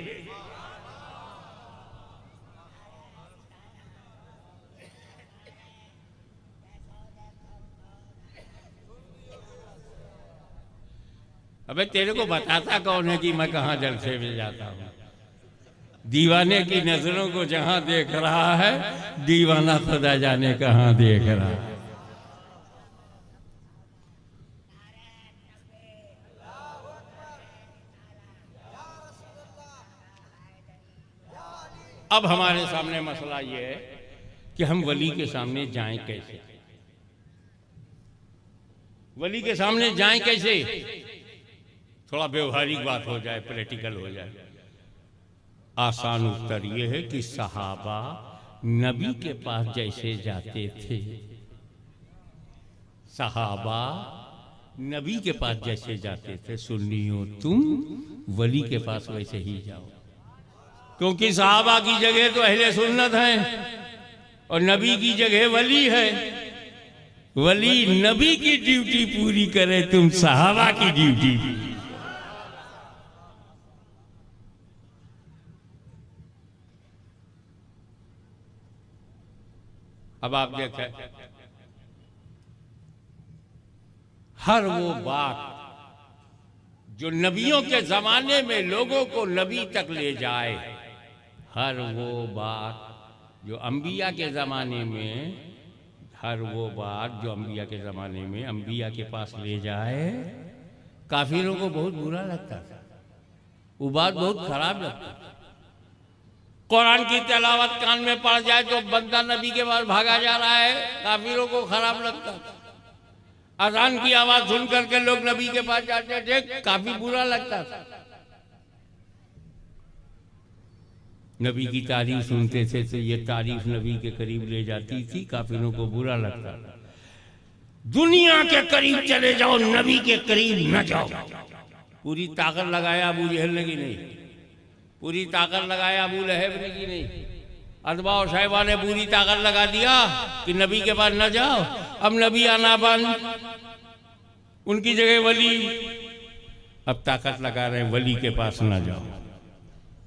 C: अबे तेरे को बताता कौन है कि मैं कहाँ जलसे में जाता हूँ? दीवाने की नजरों को जहां देख रहा है, दीवाना खुदा जाने कहाँ देख रहा है। अब हमारे सामने मसला ये है कि हम वली के सामने जाएं कैसे, वली के सामने जाएं कैसे। थोड़ा व्यवहारिक बात हो जाए, प्रैक्टिकल हो जाए। आसान उत्तर ये है कि सहाबा नबी के पास जैसे जाते थे, सहाबा नबी के पास जैसे जाते थे, सुन्नियों तुम वली के पास वैसे ही जाओ। क्योंकि सहाबा की जगह तो अहले सुन्नत है और नबी की जगह वली है। वली नबी की ड्यूटी पूरी करे, तुम सहाबा की ड्यूटी। अब आप देखें, हर वो बात जो नबियों के जमाने में लोगों को नबी तक ले जाए, हर वो बात जो अंबिया के ज़माने में, हर वो बात जो अंबिया के ज़माने में अंबिया के पास ले जाए, काफिरों को बहुत बुरा लगता था, वो बात बहुत खराब लगता था। कुरान की तिलावत कान में पड़ जाए तो बंदा नबी के पास भागा जा रहा है, काफिरों को खराब लगता था। अजान की आवाज़ सुन करके लोग नबी के पास जाते थे, काफी बुरा लगता था। नबी की तारीफ सुनते थे तो ये तारीफ नबी के करीब ले जाती थी, काफिरों को बुरा लगता था। दुनिया के करीब चले जाओ, नबी के करीब न जाओ। पूरी ताकत लगाया अबू जहल ने की नहीं, पूरी ताकत लगाया अबू लहब ने की नहीं, अदबा और साहिबा ने पूरी ताकत लगा दिया कि नबी के पास न जाओ। अब नबी आना बंद, उनकी जगह वली। अब ताकत लगा रहे हैं वली के पास न जाओ,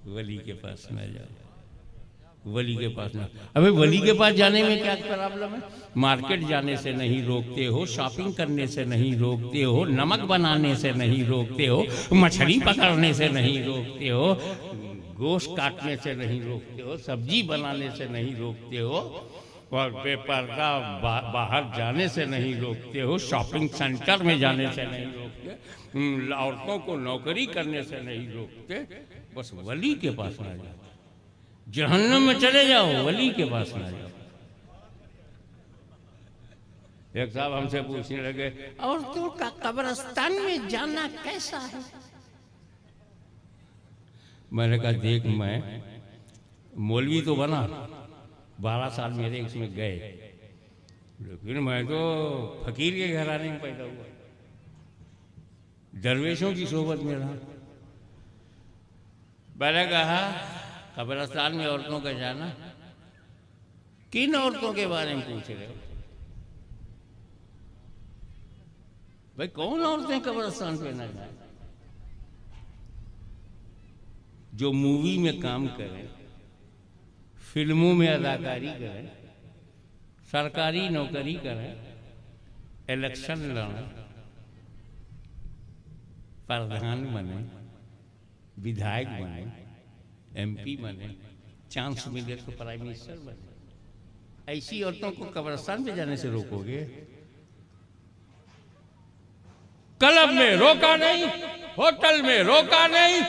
C: वली के पास न जाओ, वली के पास न। अबे वली के पास जाने में क्या प्रॉब्लम है? मार्केट जाने से नहीं रोकते हो, शॉपिंग करने से नहीं रोकते हो, नमक बनाने से नहीं रोकते हो, मछली पकड़ने से नहीं रोकते हो, गोश्त काटने से नहीं रोकते हो, सब्जी बनाने से नहीं रोकते हो, और बेपर्दा बाहर जाने से नहीं रोकते हो, शॉपिंग सेंटर में जाने से नहीं रोकते, औरतों को नौकरी करने से नहीं रोकते। बस वली के पास ना जाओ, जहन्नम में चले जाओ, वली के पास ना जाओ। एक साहब हमसे पूछने लगे, औरतों का कब्रिस्तान में जाना कैसा है? मैंने कहा देख, मैं मौलवी तो बना, 12 साल मेरे इसमें गए, लेकिन मैं तो फकीर के घराने में पैदा हुआ, दरवेशों की सोबत में रहा। मैंने कहा कब्रिस्तान में औरतों का जाना, किन औरतों के बारे में पूछ रहे हो भाई? कौन औरतें कब्रिस्तान पे ना जाए? जो मूवी में काम करें, फिल्मों में अदाकारी करें, सरकारी नौकरी करें, इलेक्शन लड़ें, प्रधान बने, विधायक बने, एमपी बने, चांस मिले तो प्राइम मिनिस्टर बने, ऐसी औरतों को कब्रिस्तान पे जाने से रोकोगे? क्लब में रोका नहीं, होटल में रोका नहीं,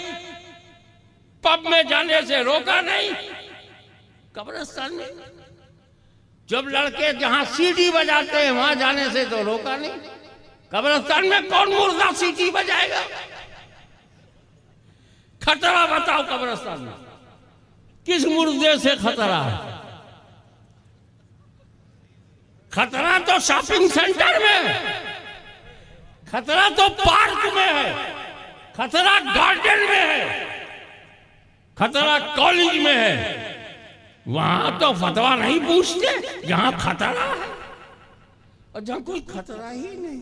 C: पब में जाने से रोका नहीं, कब्रिस्तान में जब लड़के जहां सीटी बजाते हैं वहां जाने से तो रोका नहीं। कब्रिस्तान में कौन मुर्दा सीटी बजाएगा? खतरा बताओ, कब्रिस्तान में किस मुर्दे से खतरा है? खतरा तो शॉपिंग सेंटर में है, खतरा तो पार्क में है, खतरा गार्डन में है, खतरा कॉलेज में है। वहां तो फतवा नहीं पूछते जहां खतरा है, और जहां कोई खतरा ही नहीं,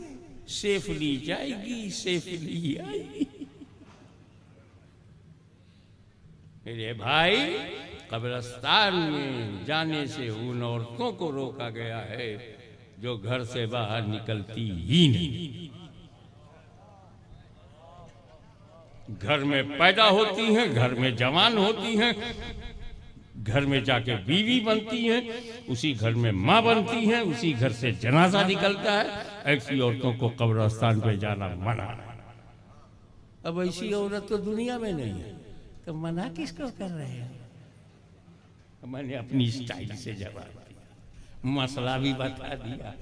C: सेफली जाएगी, सेफली आएगी। मेरे भाई, कब्रिस्तान में जाने से उन औरतों को रोका गया है जो घर से बाहर निकलती ही नहीं, घर में पैदा होती हैं, घर में जवान होती हैं, घर में जाके बीवी बनती हैं, उसी घर में माँ बनती हैं, उसी घर से जनाजा निकलता है। ऐसी औरतों को कब्रिस्तान पे जाना मना है। अब ऐसी औरत तो दुनिया में नहीं है, तो मना किसको कर रहे हैं? मैंने अपनी स्टाइल से जवाब दिया, मसला भी बता दिया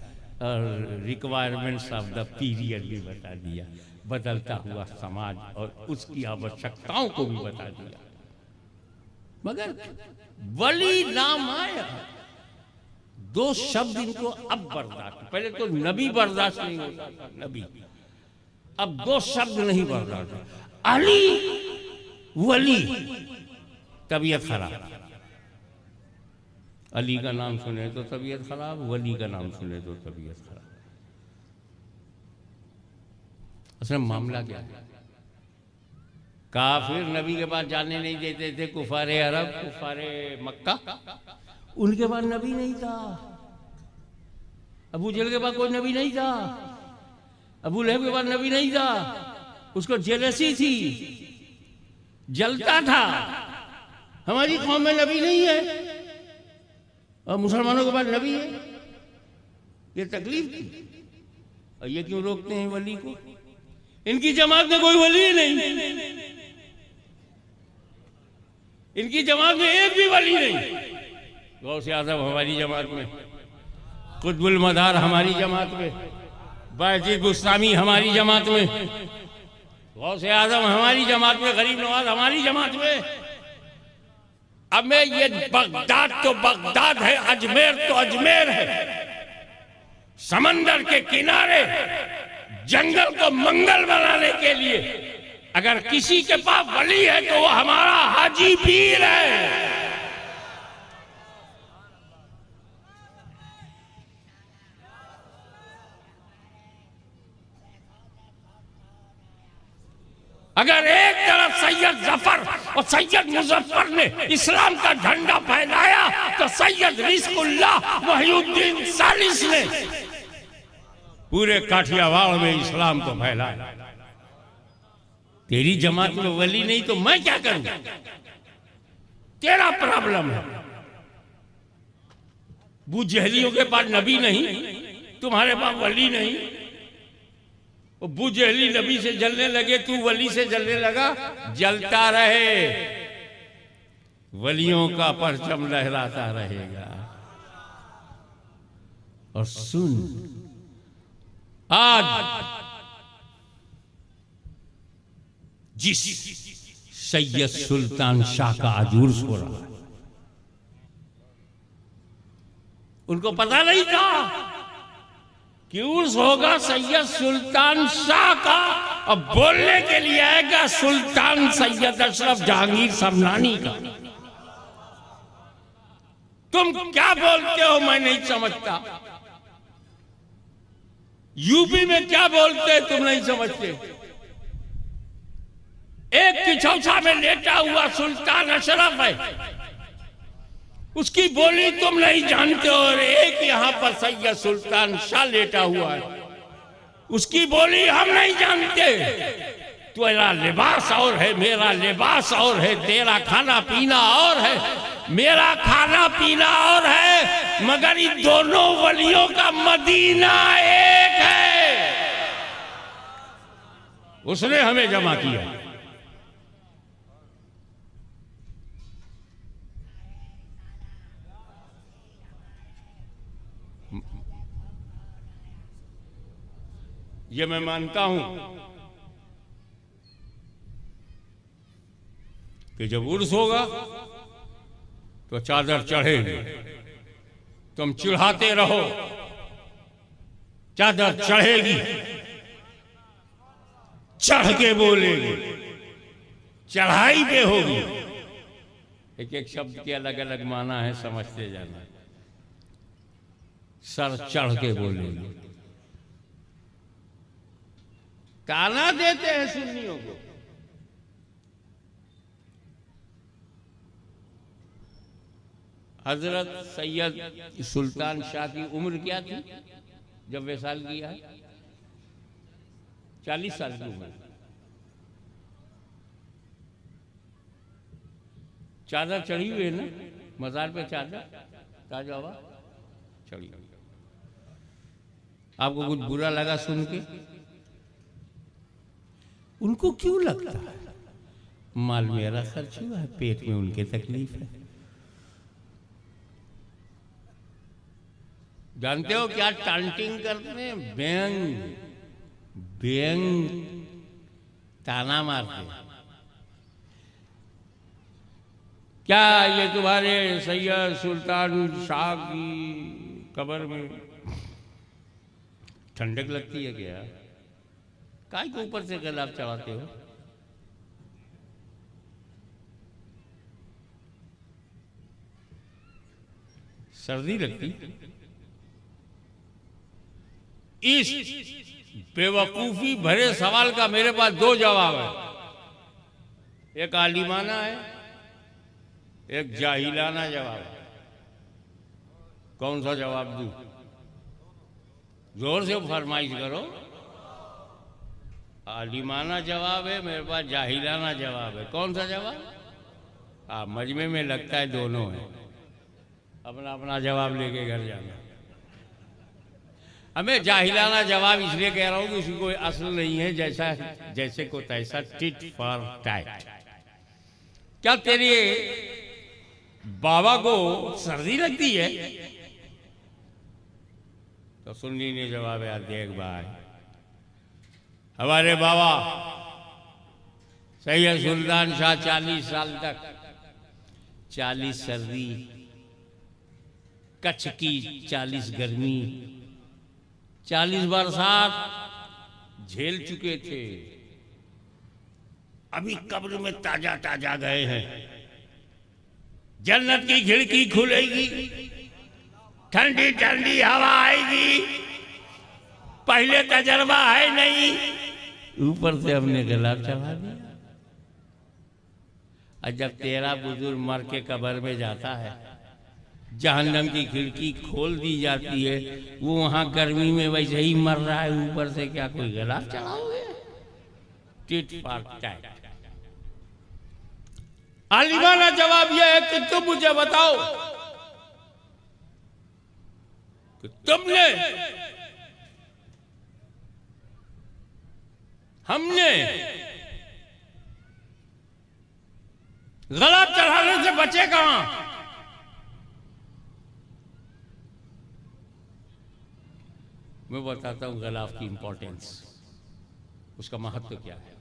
C: और रिक्वायरमेंट्स ऑफ द पीरियड भी बता दिया। बदलता हुआ समाज और उसकी आवश्यकताओं को भी बता दिया। मगर वली नाम आया, दो शब्द इनको अब बर्दाश्त, पहले तो नबी बर्दाश्त नहीं होता था, नबी, अब दो शब्द नहीं बर्दाश्त, अली वली, तबीयत खराब। अली का नाम सुने तो तबीयत खराब, वली का नाम सुने तो तबीयत खराब। असल मामला क्या है? काफिर नबी के पास जाने नहीं देते थे, कुफारे अरब, कुफारे मक्का, उनके पास नबी नहीं था। अबू जहल के पास कोई नबी नहीं था, अबू लहब के पास नबी नहीं था, उसको जेलसी थी, जलता था हमारी कौम में नबी नहीं है और मुसलमानों के पास नबी है, ये तकलीफ थी। और ये क्यों रोकते हैं वली को? इनकी जमात में कोई वली नहीं, इनकी जमात में एक भी वली नहीं। गौसे आज़म हमारी जमात में, कुतुबुल मदार हमारी जमात में, बायजीद बुस्तामी हमारी जमात में, गौसे आज़म हमारी जमात में, गरीब नवाज हमारी जमात में। अब मैं ये बगदाद तो बगदाद है, अजमेर तो अजमेर है, समंदर के किनारे जंगल को मंगल बनाने के लिए अगर किसी के पास वली है तो वो हमारा हाजी पीर है। अगर एक तरफ सैयद जफर और सैयद मुजफ्फर ने इस्लाम का झंडा फहराया तो सैयद रिज़्क़ुल्लाह वहीउद्दीन सालिस ने पूरे काठियावाड़ में इस्लाम को फैलाया। तेरी जमात में वली नहीं तो मैं क्या करूं? तेरा प्रॉब्लम है। बुजहलियों के पास नबी नहीं, तुम्हारे पास वली नहीं। वो बुजहली नबी से जलने लगे, तू वली से जलने लगा, जलता रहे, वलियों का परचम लहराता रहेगा। और सुन, आज जिस सैयद सुल्तान शाह का आज उर्स हो रहा है, उनको पता नहीं था कि उर्स होगा सैयद सुल्तान शाह का, और बोलने के लिए आएगा सुल्तान सैयद अशरफ जहांगीर समनानी का। तुम क्या बोलते हो मैं नहीं समझता। यूपी में क्या बोलते हैं तुम नहीं समझते। एक किछौछा में लेटा हुआ सुल्तान अशरफ है, उसकी बोली तुम नहीं जानते। और एक यहां पर सैयद सुल्तान शाह लेटा हुआ है, उसकी बोली हम नहीं जानते। तेरा लिबास और है, मेरा लिबास और है, तेरा खाना पीना और है, मेरा खाना पीना और है, मगर इन दोनों वलियों का मदीना एक है। उसने हमें जमा किया। ये मैं मानता हूं कि जब उर्स होगा तो चादर चढ़ेगी, तुम चिढ़ाते रहो, चादर चढ़ेगी, चढ़ के बोलेगी, चढ़ाई पे होगी। एक एक शब्द के अलग अलग माना है, समझते जाना। सर चढ़ के बोलेगी। ताना देते हैं सुन्नियों को। हजरत सैयद सुल्तान शाह की उम्र क्या थी जब विसाल किया है? 40 साल की उम्र। चादर चढ़ी हुई है ना मजार पे, चादर ताजा हवा चढ़ी। आपको कुछ बुरा लगा सुन के? उनको क्यों लगता है? माल मेरा खर्च हुआ है, पेट में उनके तकलीफ है। जानते हो क्या टांटिंग करते हैं? व्यंग, व्यंग ताना मारते, क्या ये तुम्हारे सैयद सुल्तान शाह की कब्र में ठंडक लगती है क्या? काय के ऊपर से गुलाब चढ़ाते हो? सर्दी लगती? इस बेवकूफी भरे सवाल का मेरे पास दो जवाब है, एक आलिमाना है, एक जाहिलाना जवाब है। कौन सा जवाब दूं? जोर से फरमाइश करो। आलिमाना जवाब है मेरे पास, जाहिलाना जवाब है। कौन सा जवाब? मजमे में लगता है दोनों है। अपना अपना जवाब लेके घर जाना। हमें जाहिलाना जवाब इसलिए कह रहा हूं कि उसकी कोई असल नहीं है, जैसे को तैसा, टिट फॉर टैट। क्या तेरे बाबा को सर्दी लगती है? तो सुन्नी ने जवाब यार देख भाई, हमारे बाबा सैयद सुल्तान शाह 40 साल तक 40 सर्दी, कच्छ की 40 गर्मी, 40 बरसात झेल चुके थे। अभी कब्र में ताजा ताजा गए हैं। जन्नत की खिड़की खुलेगी, ठंडी ठंडी हवा आएगी। पहले तजर्बा है नहीं, ऊपर से हमने गुलाब चढ़ा दिया। और जब तेरा बुजुर्ग मर के कब्र में जाता है, जहन्नम की खिड़की खोल दी जाती है, वो वहां गर्मी में वैसे ही मर रहा है, ऊपर से क्या कोई गुलाब चढ़ाओगे? Tit for tat. आलिमाना जवाब यह है कि तुम मुझे बताओ कि तुमने, हमने गुलाब चढ़ाने से बचे कहां? मैं बताता हूं गुलाब की इंपॉर्टेंस, उसका महत्व क्या है।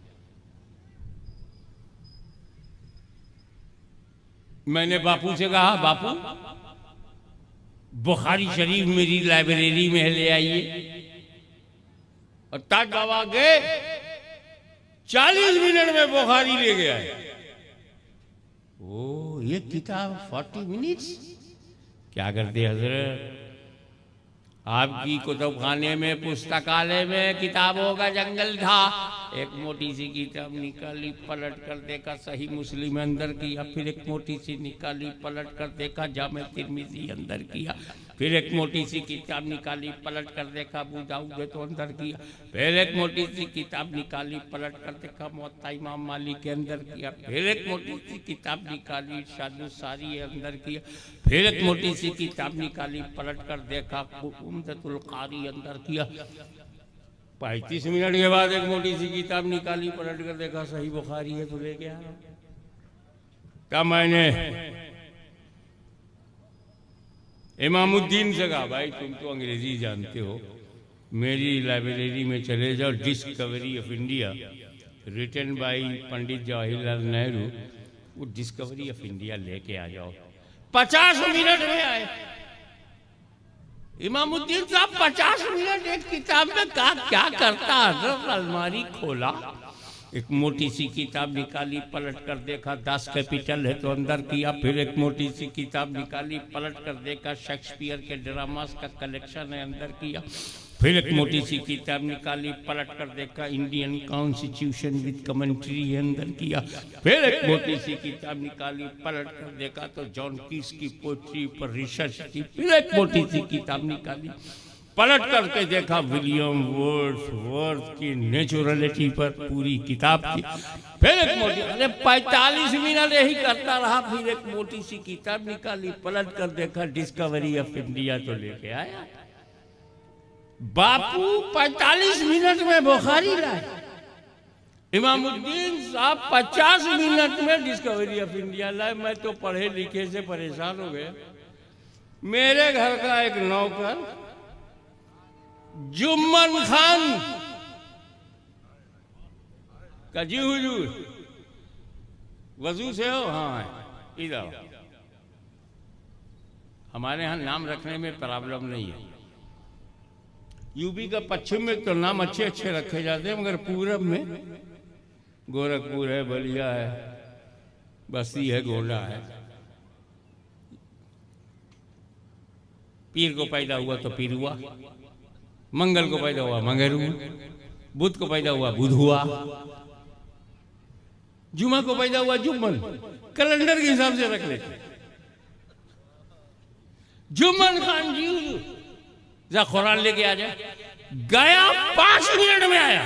C: मैंने बापू से कहा, बापू बुखारी शरीफ मेरी लाइब्रेरी में ले आइए। और ताज बाबा गए, 40 मिनट में बुखारी ले गया। ओ ये किताब 40 मिनट्स? क्या करते हजरत, आपकी कुतुबखाने में, पुस्तकालय में किताबों का जंगल था। एक मोटी सी किताब निकाली, पलट कर देखा सही मुस्लिम अंदर किया, फिर एक मोटी सी निकाली, पलट कर देखा जामे तिर्मिज़ी अंदर किया, फिर एक मोटी सी किताब निकाली, पलट कर देखा अबू दाऊद तो अंदर किया, फिर एक मोटी सी किताब निकाली, पलट कर देखा मुवत्ता इमाम मालिक के अंदर किया, फिर एक मोटी सी किताब निकाली, शादुसारी अंदर किया, फिर एक मोटी सी किताब निकाली, पलट कर देखा उम्दतुल कारी अंदर किया। 35 मिनट के बाद एक मोटी सी किताब निकाली, पलट कर देखा सही बुखारी है, तो ले गया। तब मैंने इमामुद्दीन से कहा, भाई तुम तो अंग्रेजी जानते हो, मेरी लाइब्रेरी में चले जाओ, discovery of India written by Pandit Jawaharlal Nehru, वो डिस्कवरी ऑफ इंडिया लेके आ जाओ। 50 मिनट में आए इमामुद्दीन साहब। 50 मिनट एक किताब में क्या करता? हजरत अलमारी खोला, एक मोटी सी किताब निकाली, पलट कर देखा 10 कैपिटल है तो अंदर किया, फिर एक मोटी सी किताब निकाली, पलट कर देखा शेक्सपियर के ड्रामास का कलेक्शन है, अंदर किया, फिर एक मोटी सी किताब निकाली, पलट कर देखा इंडियन कॉन्स्टिट्यूशन विद कमेंट्री अंदर किया, फिर एक मोटी सी किताब निकाली, पलट कर देखा तो जॉन कीट्स की पोएट्री पर रिसर्च की, फिर एक मोटी सी किताब निकाली, पलट करके देखा विलियम वर्ड्सवर्थ की नेचुरलिटी पर पूरी किताब की, फिर एक मोटी, अरे 45 मिनट यही करता रहा, फिर एक मोटी सी किताब निकाली, पलट कर देखा डिस्कवरी ऑफ इंडिया, तो लेके आया। बापू 45 मिनट में बुखारी लाए, इमामुद्दीन साहब 50 मिनट में डिस्कवरी ऑफ इंडिया लाए। मैं तो पढ़े लिखे से परेशान हो गया। मेरे घर का एक नौकर जुम्मन खान का जी हुजूर वजू से हो? हाँ इधर आओ। हमारे यहाँ नाम रखने में प्रॉब्लम नहीं है। यूपी का पश्चिम में तो नाम अच्छे अच्छे रखे जाते हैं, मगर पूरब में गोरखपुर है, बलिया है, बस्ती है, गोंडा है। पीर को पैदा हुआ तो पीर हुआ, मंगल को पैदा हुआ मंगल हुआ, बुध को पैदा हुआ बुध हुआ, जुमा को पैदा हुआ जुम्मन। कैलेंडर के हिसाब से रख लेते। जुम्मन खान जी जा कुरान लेके आ जा। गया 5 मिनट में आया।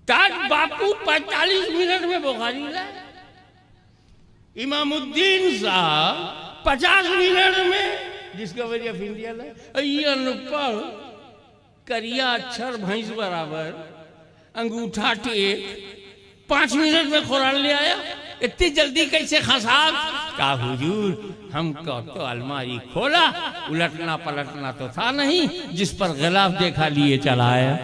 C: ताज बापू 45 मिनट में बुखारी लाए। इमामुद्दीन साहब 50 मिनट में डिस्कवरी ऑफ इंडिया लाए। अनपढ़ करिया अक्षर भैंस बराबर अंगूठा टेक 5 मिनट में कुरान ले आया। इतनी जल्दी कैसे खसाब? का हुजूर हमको तो अलमारी खोला, उलटना पलटना तो था नहीं, जिस पर गिलाफ देखा लिए चला आया।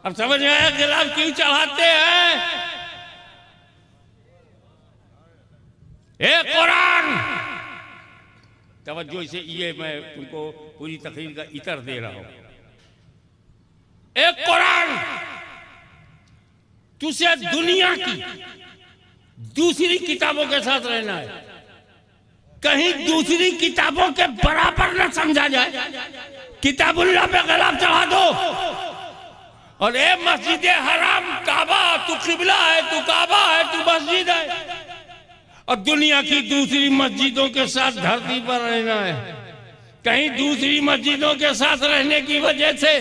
C: अब समझ में आया गिलाफ क्यों चढ़ाते हैं? ए कुरान तवज्जो से, ये मैं तुमको पूरी तकरीर का इतर दे रहा हूं। एक कुरान तुझे दुनिया की दूसरी किताबों के साथ रहना है, कहीं दूसरी किताबों के बराबर न समझा जाए। किताबुल्लाह पे गिलाफ चढ़ा दो। और ए मस्जिद हराम काबा, तू किबला है, तू काबा है, तू मस्जिद है, और दुनिया की दूसरी मस्जिदों के साथ धरती पर रहना है। कहीं दूसरी मस्जिदों के साथ रहने की वजह से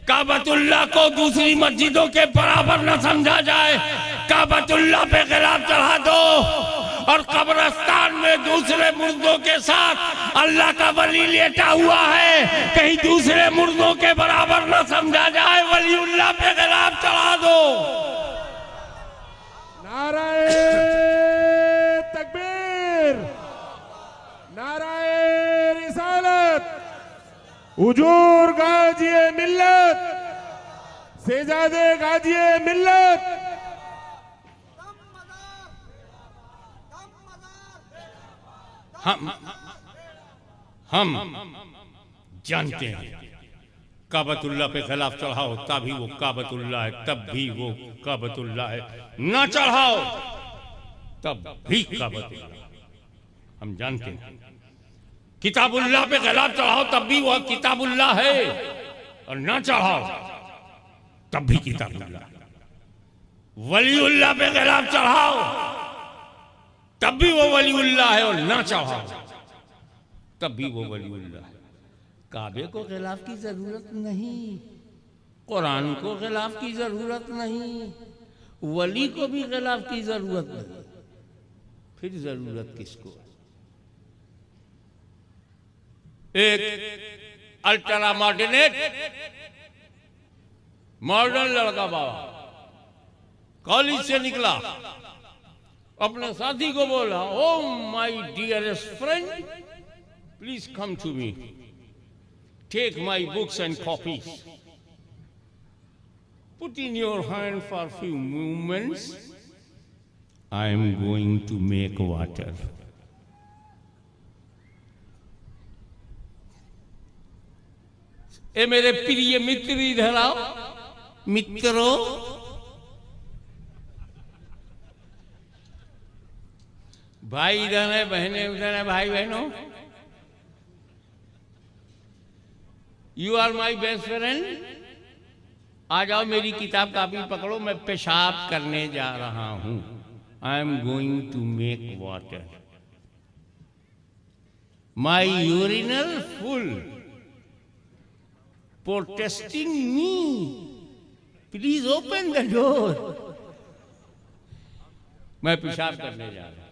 C: काबतुल्लाह को दूसरी मस्जिदों के बराबर न समझा जाए। काबतुल्लाह पे गिलाफ चढ़ा दो। और कब्रिस्तान में दूसरे मुर्दों के साथ अल्लाह का वली लेटा हुआ है, कहीं दूसरे मुर्दों के बराबर न समझा जाए। वलीउल्लाह पे गिलाफ चढ़ा दो।
D: नाराए तकबीर, नाराए रिसालत, हुजूर गाजिए मिल्लत, सेजादे गाजिए मिल्लत।
C: हम जानते हैं काबतुल्लाह पे खिलाफ चढ़ाओ तभी वो काबतुल्लाह है, तब भी वो काबतुल्लाह है। ना चढ़ाओ तब भी काबतुल्लाह। हम जानते हैं किताबुल्लाह पे खिलाफ चढ़ाओ तब भी वो किताबुल्लाह है, और ना चढ़ाओ तब भी किताबुल्लाह। वलीउल्लाह पे खिलाफ चढ़ाओ तब भी वो वलीउल्लाह है, और ना चढ़ाओ तब भी वो वलीउल्लाह है। काबे को खिलाफ की जरूरत नहीं, कुरान को खिलाफ की जरूरत नहीं, वली को भी खिलाफ की जरूरत नहीं। फिर जरूरत किसको? एक अल्ट्रा मॉडर्नेट मॉडर्न लड़का बाबा कॉलेज से निकला, अपने साथी को बोला, oh my dearest friend, please come to me, take my books and copies, put in your hand for few moments, I am going to make water. ए मेरे प्रिय मित्र इधर आओ। मित्रों, भाई इधर है, बहनें उधर है, भाई बहनों, you are my best friend. आ जाओ, मेरी किताब कापी पकड़ो, मैं पेशाब करने जा रहा हूं। I am going to make water, my urinal full, protesting me, please open the door। मैं पेशाब करने जा रहा हूं।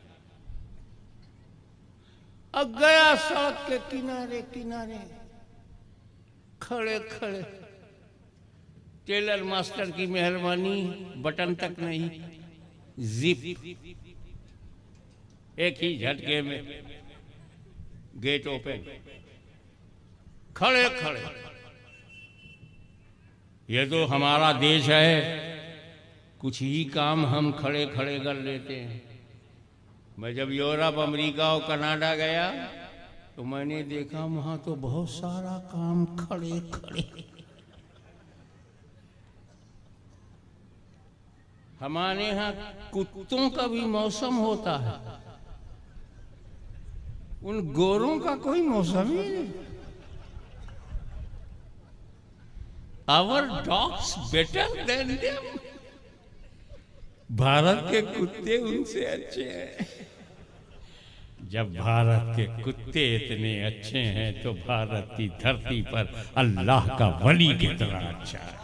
C: अब गया सड़क के किनारे किनारे, खड़े खड़े, टेलर मास्टर की मेहरबानी, बटन तक नहीं, जिप, एक ही झटके में गेट ओपन। खड़े खड़े ये तो हमारा देश है, कुछ ही काम हम खड़े खड़े कर लेते हैं। मैं जब यूरोप, अमेरिका और कनाडा गया तो मैंने देखा वहाँ तो बहुत सारा काम खड़े खड़े। हमारे यहाँ कुत्तों का भी मौसम होता है, उन गोरों का कोई मौसम ही नहीं। Our dogs better than them. Bharat के कुत्ते उनसे अच्छे हैं। जब भारत के कुत्ते इतने अच्छे हैं तो भारत की धरती पर अल्लाह का वली कितना अच्छा है।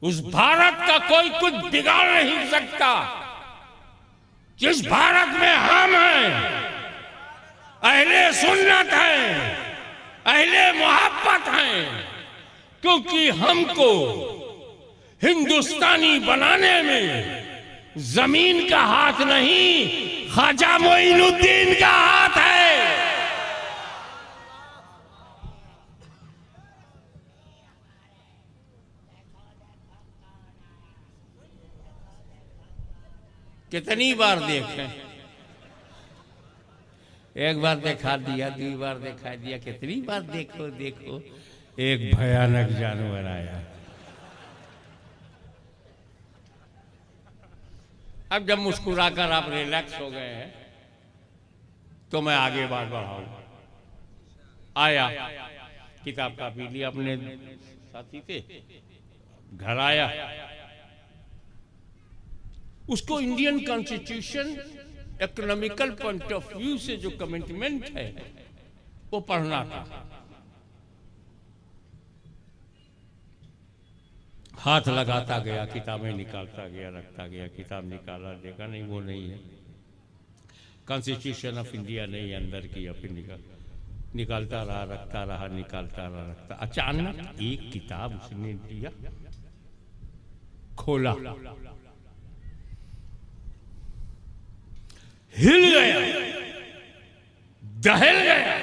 C: उस भारत का कोई कुछ बिगाड़ नहीं सकता जिस भारत में हम हैं, अहले सुन्नत हैं, अहले मोहब्बत हैं। क्योंकि हमको हिंदुस्तानी बनाने में जमीन का हाथ नहीं, ख्वाजा मोइनुद्दीन का हाथ है। कितनी बार देखें, एक बार दिखा दिया, 2 बार दिखा दिया, कितनी बार देखो देखो। एक भयानक जानवर आया। अब जब मुस्कुराकर आप रिलैक्स हो गए हैं तो मैं आगे बात बढ़ाऊं। आया, किताब कापी लिया अपने साथी से, घर आया, उसको Indian constitution economical point of view से जो कमिटमेंट है वो पढ़ना था। हाथ लगाता गया, किताबें निकालता गया, रखता गया, किताब निकाला, देखा नहीं वो नहीं है, कॉन्स्टिट्यूशन ऑफ इंडिया नहीं, अंदर की फिर निकालता रहा, रखता रहा, निकालता रहा, रखता। अचानक एक किताब उसने दिया, खोला, हिल गया, दहल गया,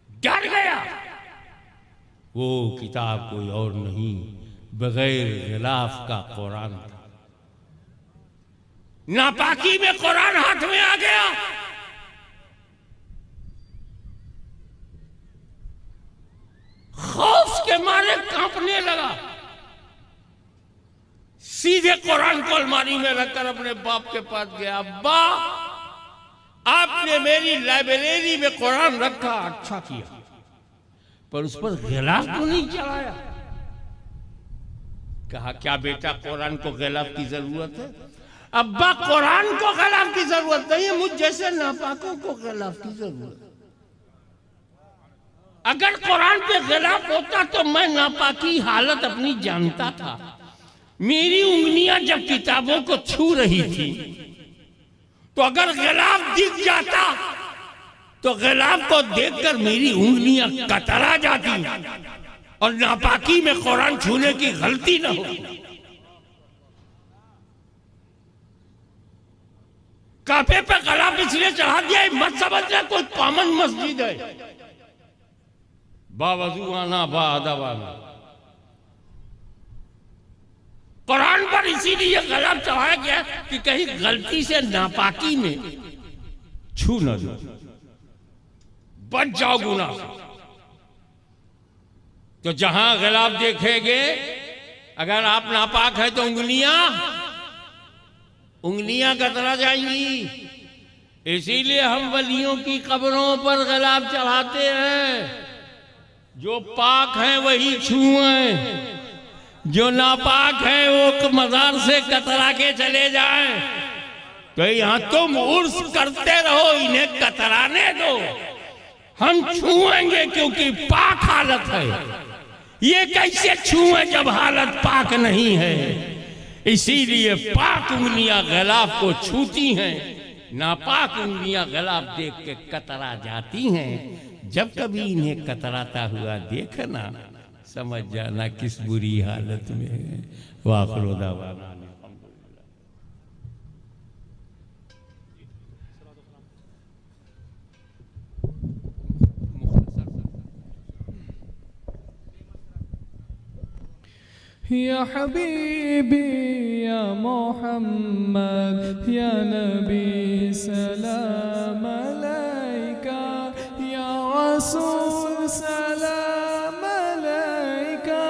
C: डर गया। वो किताब कोई और नहीं, बगैर गिलाफ का कुरान था। नापाकी में कुरान हाथ में आ गया। खौफ के मारे कांपने लगा। सीधे कुरान को अलमारी में रखकर अपने बाप के पास गया। अब्बा, आपने मेरी लाइब्रेरी में कुरान रखा, अच्छा किया, पर उस पर गिलाफ क्यों नहीं चढ़ाया? कहा, क्या बेटा कुरान को गिलाफ की जरूरत है? अब्बा, कुरान को गिलाफ की जरूरत नहीं है, मुझ जैसे नापाकों को गिलाफ की जरूरत। अगर कुरान पे गिलाफ होता तो मैं नापाकी हालत अपनी जानता था। मेरी उंगलियां जब किताबों को छू रही थी तो अगर गिलाफ दिख जाता तो गिलाफ को देखकर मेरी उंगलियां कतरा जाती और नापाकी में कुरान छूने की गलती न होती। काफे पे गिलाफ इसलिए चढ़ा दिया, मत समझना कोई कॉमन मस्जिद है, बावजूआना बादवाना। कुरान पर इसीलिए गिलाफ चढ़ाया गया कि कहीं गलती से नापाकी में छू न दो, बच जाओ गुनाह से। तो जहां गिलाफ देखेंगे, अगर आप नापाक है तो उंगलियां कतरा जाएंगी। इसीलिए हम वलियों की कब्रों पर गिलाफ चढ़ाते हैं। जो पाक हैं वही छुएं, जो नापाक है वो मजार से कतरा के चले जाएं। तो यहां तुम उर्स करते रहो, इन्हें कतराने दो, हम छुएंगे क्योंकि पाक हालत है। ये कैसे छुए जब हालत पाक नहीं है? इसीलिए पाक उंगलियां गिलाफ को छूती हैं, नापाक उंगलियां गिलाफ देख के कतरा जाती हैं। जब कभी इन्हें कतराता हुआ देखना, समझ जाना किस बुरी हालत में है। वाखिर दावाना।
E: या हबीबी या मोहम्मद या नबी सलाम अलैका या रसूल सलाम अलैका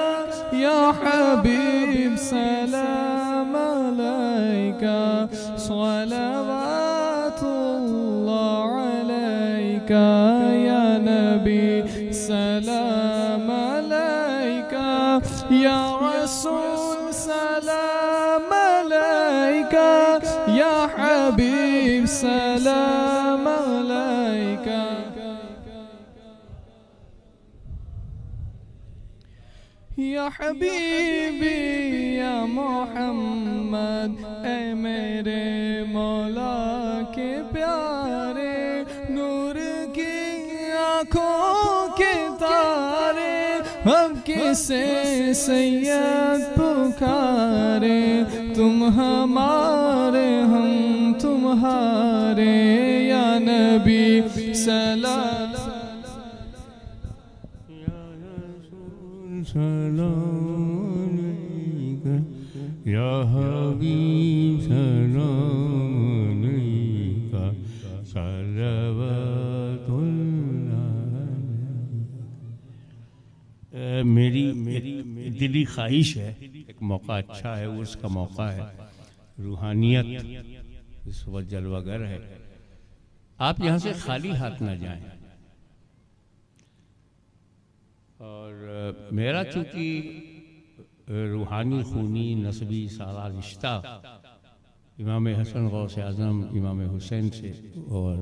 E: या हबीब सलाम अलैका सलवातुल्लाह अलैका या नबी सलाम अलैका या रसूल सलाम अलैका या हबीब सलाम अलैका या हबीबी या मोहम्मद ए मेरे मौला के प्यारे नूर की आँखों के तारे हम किसे सैयद पुकारे तुम हमारे हम तुम्हारे या नबी सलाम
C: सलाम अलैका या हबीब सलाम अलैका सलवातुल्लाह। मेरी दिली ख्वाहिश है, एक मौका अच्छा है, उसका मौका है, रूहानियत इस वक्त जलवागर है, आप यहाँ से खाली हाथ ना जाएं। और मेरा चूँकि रूहानी खूनी नस्बी सारा रिश्ता इमाम हसन गौस आज़म इमाम हुसैन से और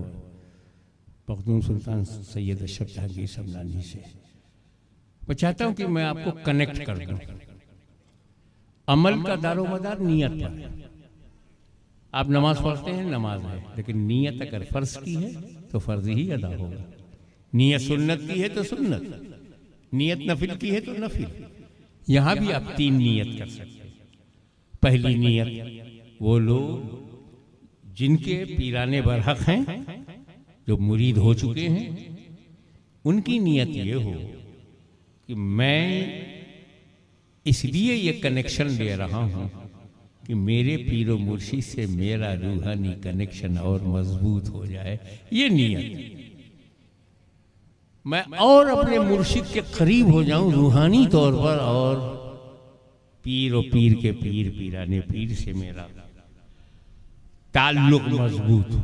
C: मखदूम सुल्तान सैयद अशरफ जहांगीर समदानी से, मैं चाहता हूँ कि मैं आपको कनेक्ट कर दूँ। अमल का दारोमदार नियत पर है। आप नमाज पढ़ते हैं, नमाज है, लेकिन नियत अगर फ़र्ज की है तो फ़र्ज ही अदा होगा। नियत सुन्नत की है तो सुन्नत, नियत नफिल की है तो नफिल। यहाँ भी आप 3 नियत कर सकते हैं। पहली नियत, वो लोग जिनके पीराने बरहक हैं, जो मुरीद हो चुके हैं, उनकी नियत ये हो कि मैं इसलिए ये कनेक्शन ले रहा हूँ कि मेरे पीरो मुर्शिद से मेरा रूहानी कनेक्शन और मजबूत हो जाए। ये नियत, मैं और अपने मुर्शिद के करीब हो जाऊं रूहानी तौर पर, और पीर और पीर के पीर पीराने पीर से मेरा ताल्लुक मजबूत हो,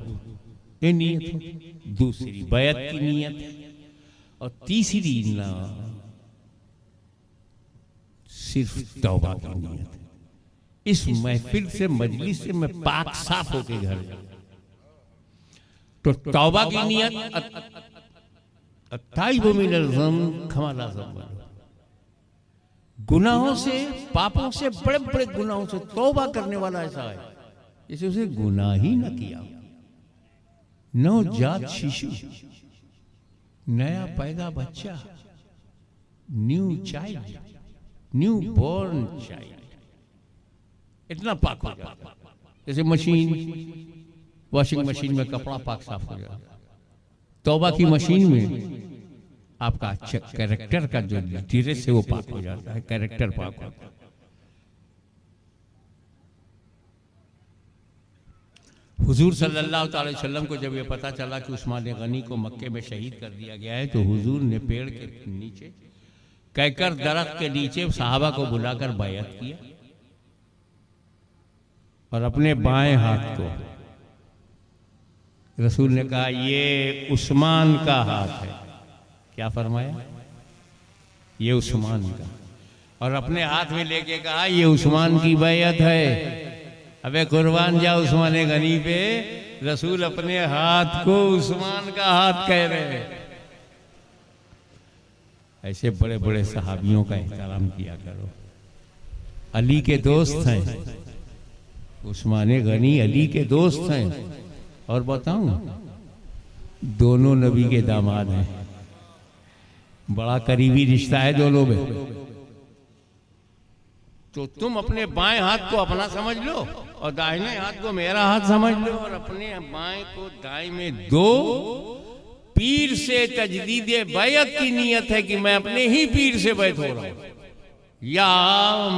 C: ये नियत हो। दूसरी बैत की नियत, और तीसरी ना सिर्फ तौबा की नियत। इस महफिल से, मजलिस से मैं पाक साफ होके घर जाऊं। तो तौबा की नियत, गुनाहों से, पापों से, बड़े बड़े गुनाहों से तौबा करने वाला ऐसा है जैसे उसे गुनाह ही न किया। नवजात शिशु, नया पैदा बच्चा, new child, new born child, इतना पाक हो जाता। जैसे मशीन, वॉशिंग मशीन में कपड़ा पाक साफ हो जाता, तौबा की मशीन में आपका कैरेक्टर का जो ड्रेस है वो पाक हो जाता है, कैरेक्टर पाक होता है। हुजूर सल्लल्लाहु अलैहि वसल्लम को जब ये पता चला कि उस्मान गनी को मक्के में शहीद कर दिया गया है, तो हुजूर ने पेड़ के नीचे, कहकर दरख्त के नीचे सहाबा को बुलाकर बैअत किया और अपने बाएं हाथ को रसूल ने कहा ये उस्मान का हाथ है। क्या फरमाया? ये उस्मान का। और अपने हाथ में लेके कहा ये उस्मान की बैअत है। अबे कुर्बान जा उस्मान गनी पे, रसूल अपने हाथ को उस्मान का हाथ कह रहे हैं। ऐसे बड़े बड़े सहाबियों का एहतराम किया करो। अली के दोस्त हैं उस्मान गनी, अली के दोस्त हैं। और बताऊं, दोनों नबी के दामाद हैं, बड़ा करीबी रिश्ता है दोनों में। तो तुम अपने बाएं हाथ को अपना समझ लो और दाहिने हाथ को मेरा हाथ समझ लो, और अपने बाएं को दाएं में दो। पीर से तजदीद बैअत की नीयत है कि मैं अपने ही पीर से बैत हो रहा हूं। या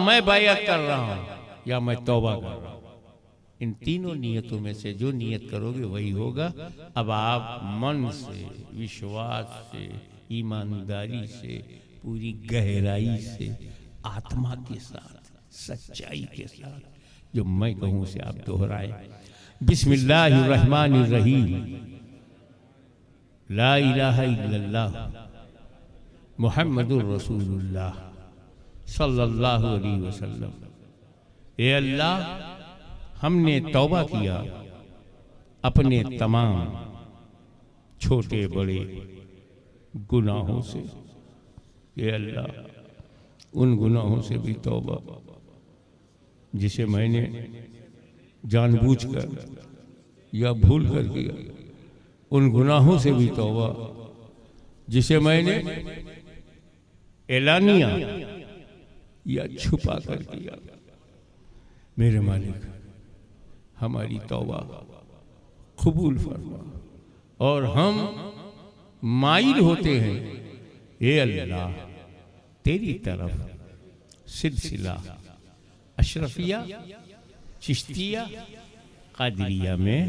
C: मैं बैयत कर रहा हूं या मैं तौबा कर रहा हूं। इन तीनों नियतों में से जो नियत करोगे वही होगा। अब आप मन से, विश्वास से, ईमानदारी से, पूरी गहराई से, आत्मा के साथ, सच्चाई के साथ जो मैं कहूं उसे आप दोहराएं। बिस्मिल्लाहिर्रहमानिर्रहीम, ला इलाहा इल्लल्लाह मुहम्मदुर रसूलुल्लाह सल्लल्लाहु अलैहि वसल्लम। ए अल्लाह, हमने तौबा किया अपने तमाम छोटे बड़े गुनाहों से। ये अल्लाह, उन गुनाहों से भी तौबा जिसे मैंने जानबूझकर या भूल कर किया। उन गुनाहों से भी तौबा जिसे मैंने एलानिया या छुपा कर किया। मेरे मालिक, हमारी तौबा कबूल फरमा और हम माइल होते हैं ए अल्लाह तेरी तरफ सिलसिला अशरफिया, चिश्तिया, कादरिया में,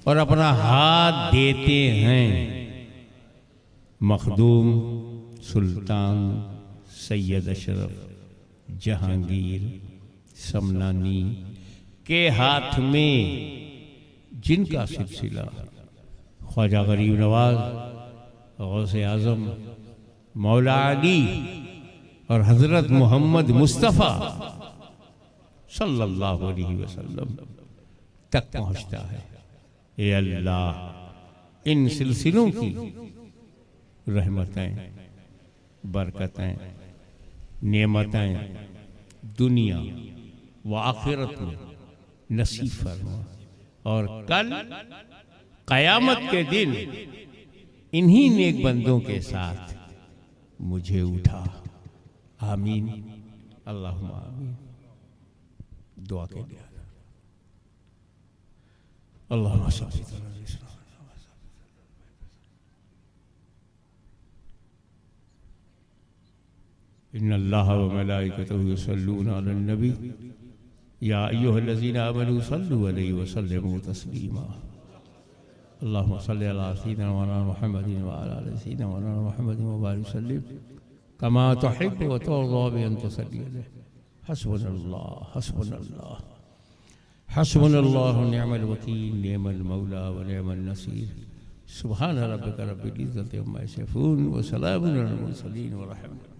C: और अपना हाथ देते हैं मखदूम सुल्तान सैयद अशरफ जहांगीर समनानी के हाथ में, जिनका सिलसिला ख्वाजा गरीब नवाज, गौसे आजम, मौला अली और हजरत मोहम्मद मुस्तफ़ा सल्लल्लाहु अलैहि वसल्लम तक पहुँचता है। ए अल्लाह, इन सिलसिलों की रहमतें, बरकतें, नेमतें दुनिया व आखिरत में नसीब फरमा और कल क़यामत के दिन इन्हीं नेक बंदों के साथ मुझे उठा। आमीन, अल्लाहुम्मा आमीन। दुआ के लिए अल्लाहुम्मा सल्ली अला इन्नल्लाह व मलाइकतहु युसल्लूना अलन नबी या अय्युहल्लज़ीना आमनू सल्लु अलैहि व सल्लिमू तस्लीमा। अल्लाहुम्मा सल्लि अला सय्यिदिना मौलाना मुहम्मदिन व अला आलि सय्यिदिना मौलाना मुहम्मदिन व बारिक वसल्लिम कमा तुहिब्बु व तुरज़ा बि अन तुसल्ली अलैहि। हस्बुनल्लाह हस्बुनल्लाह हस्बुनल्लाहु व निअमल वकील, निअमल मौला व निअमन नसीर। सुब्हान रब्बिका रब्बिल इज़्ज़ति अम्मा यसिफून व सलामुन अलल मुरसलीन व रहमतुल्लाह।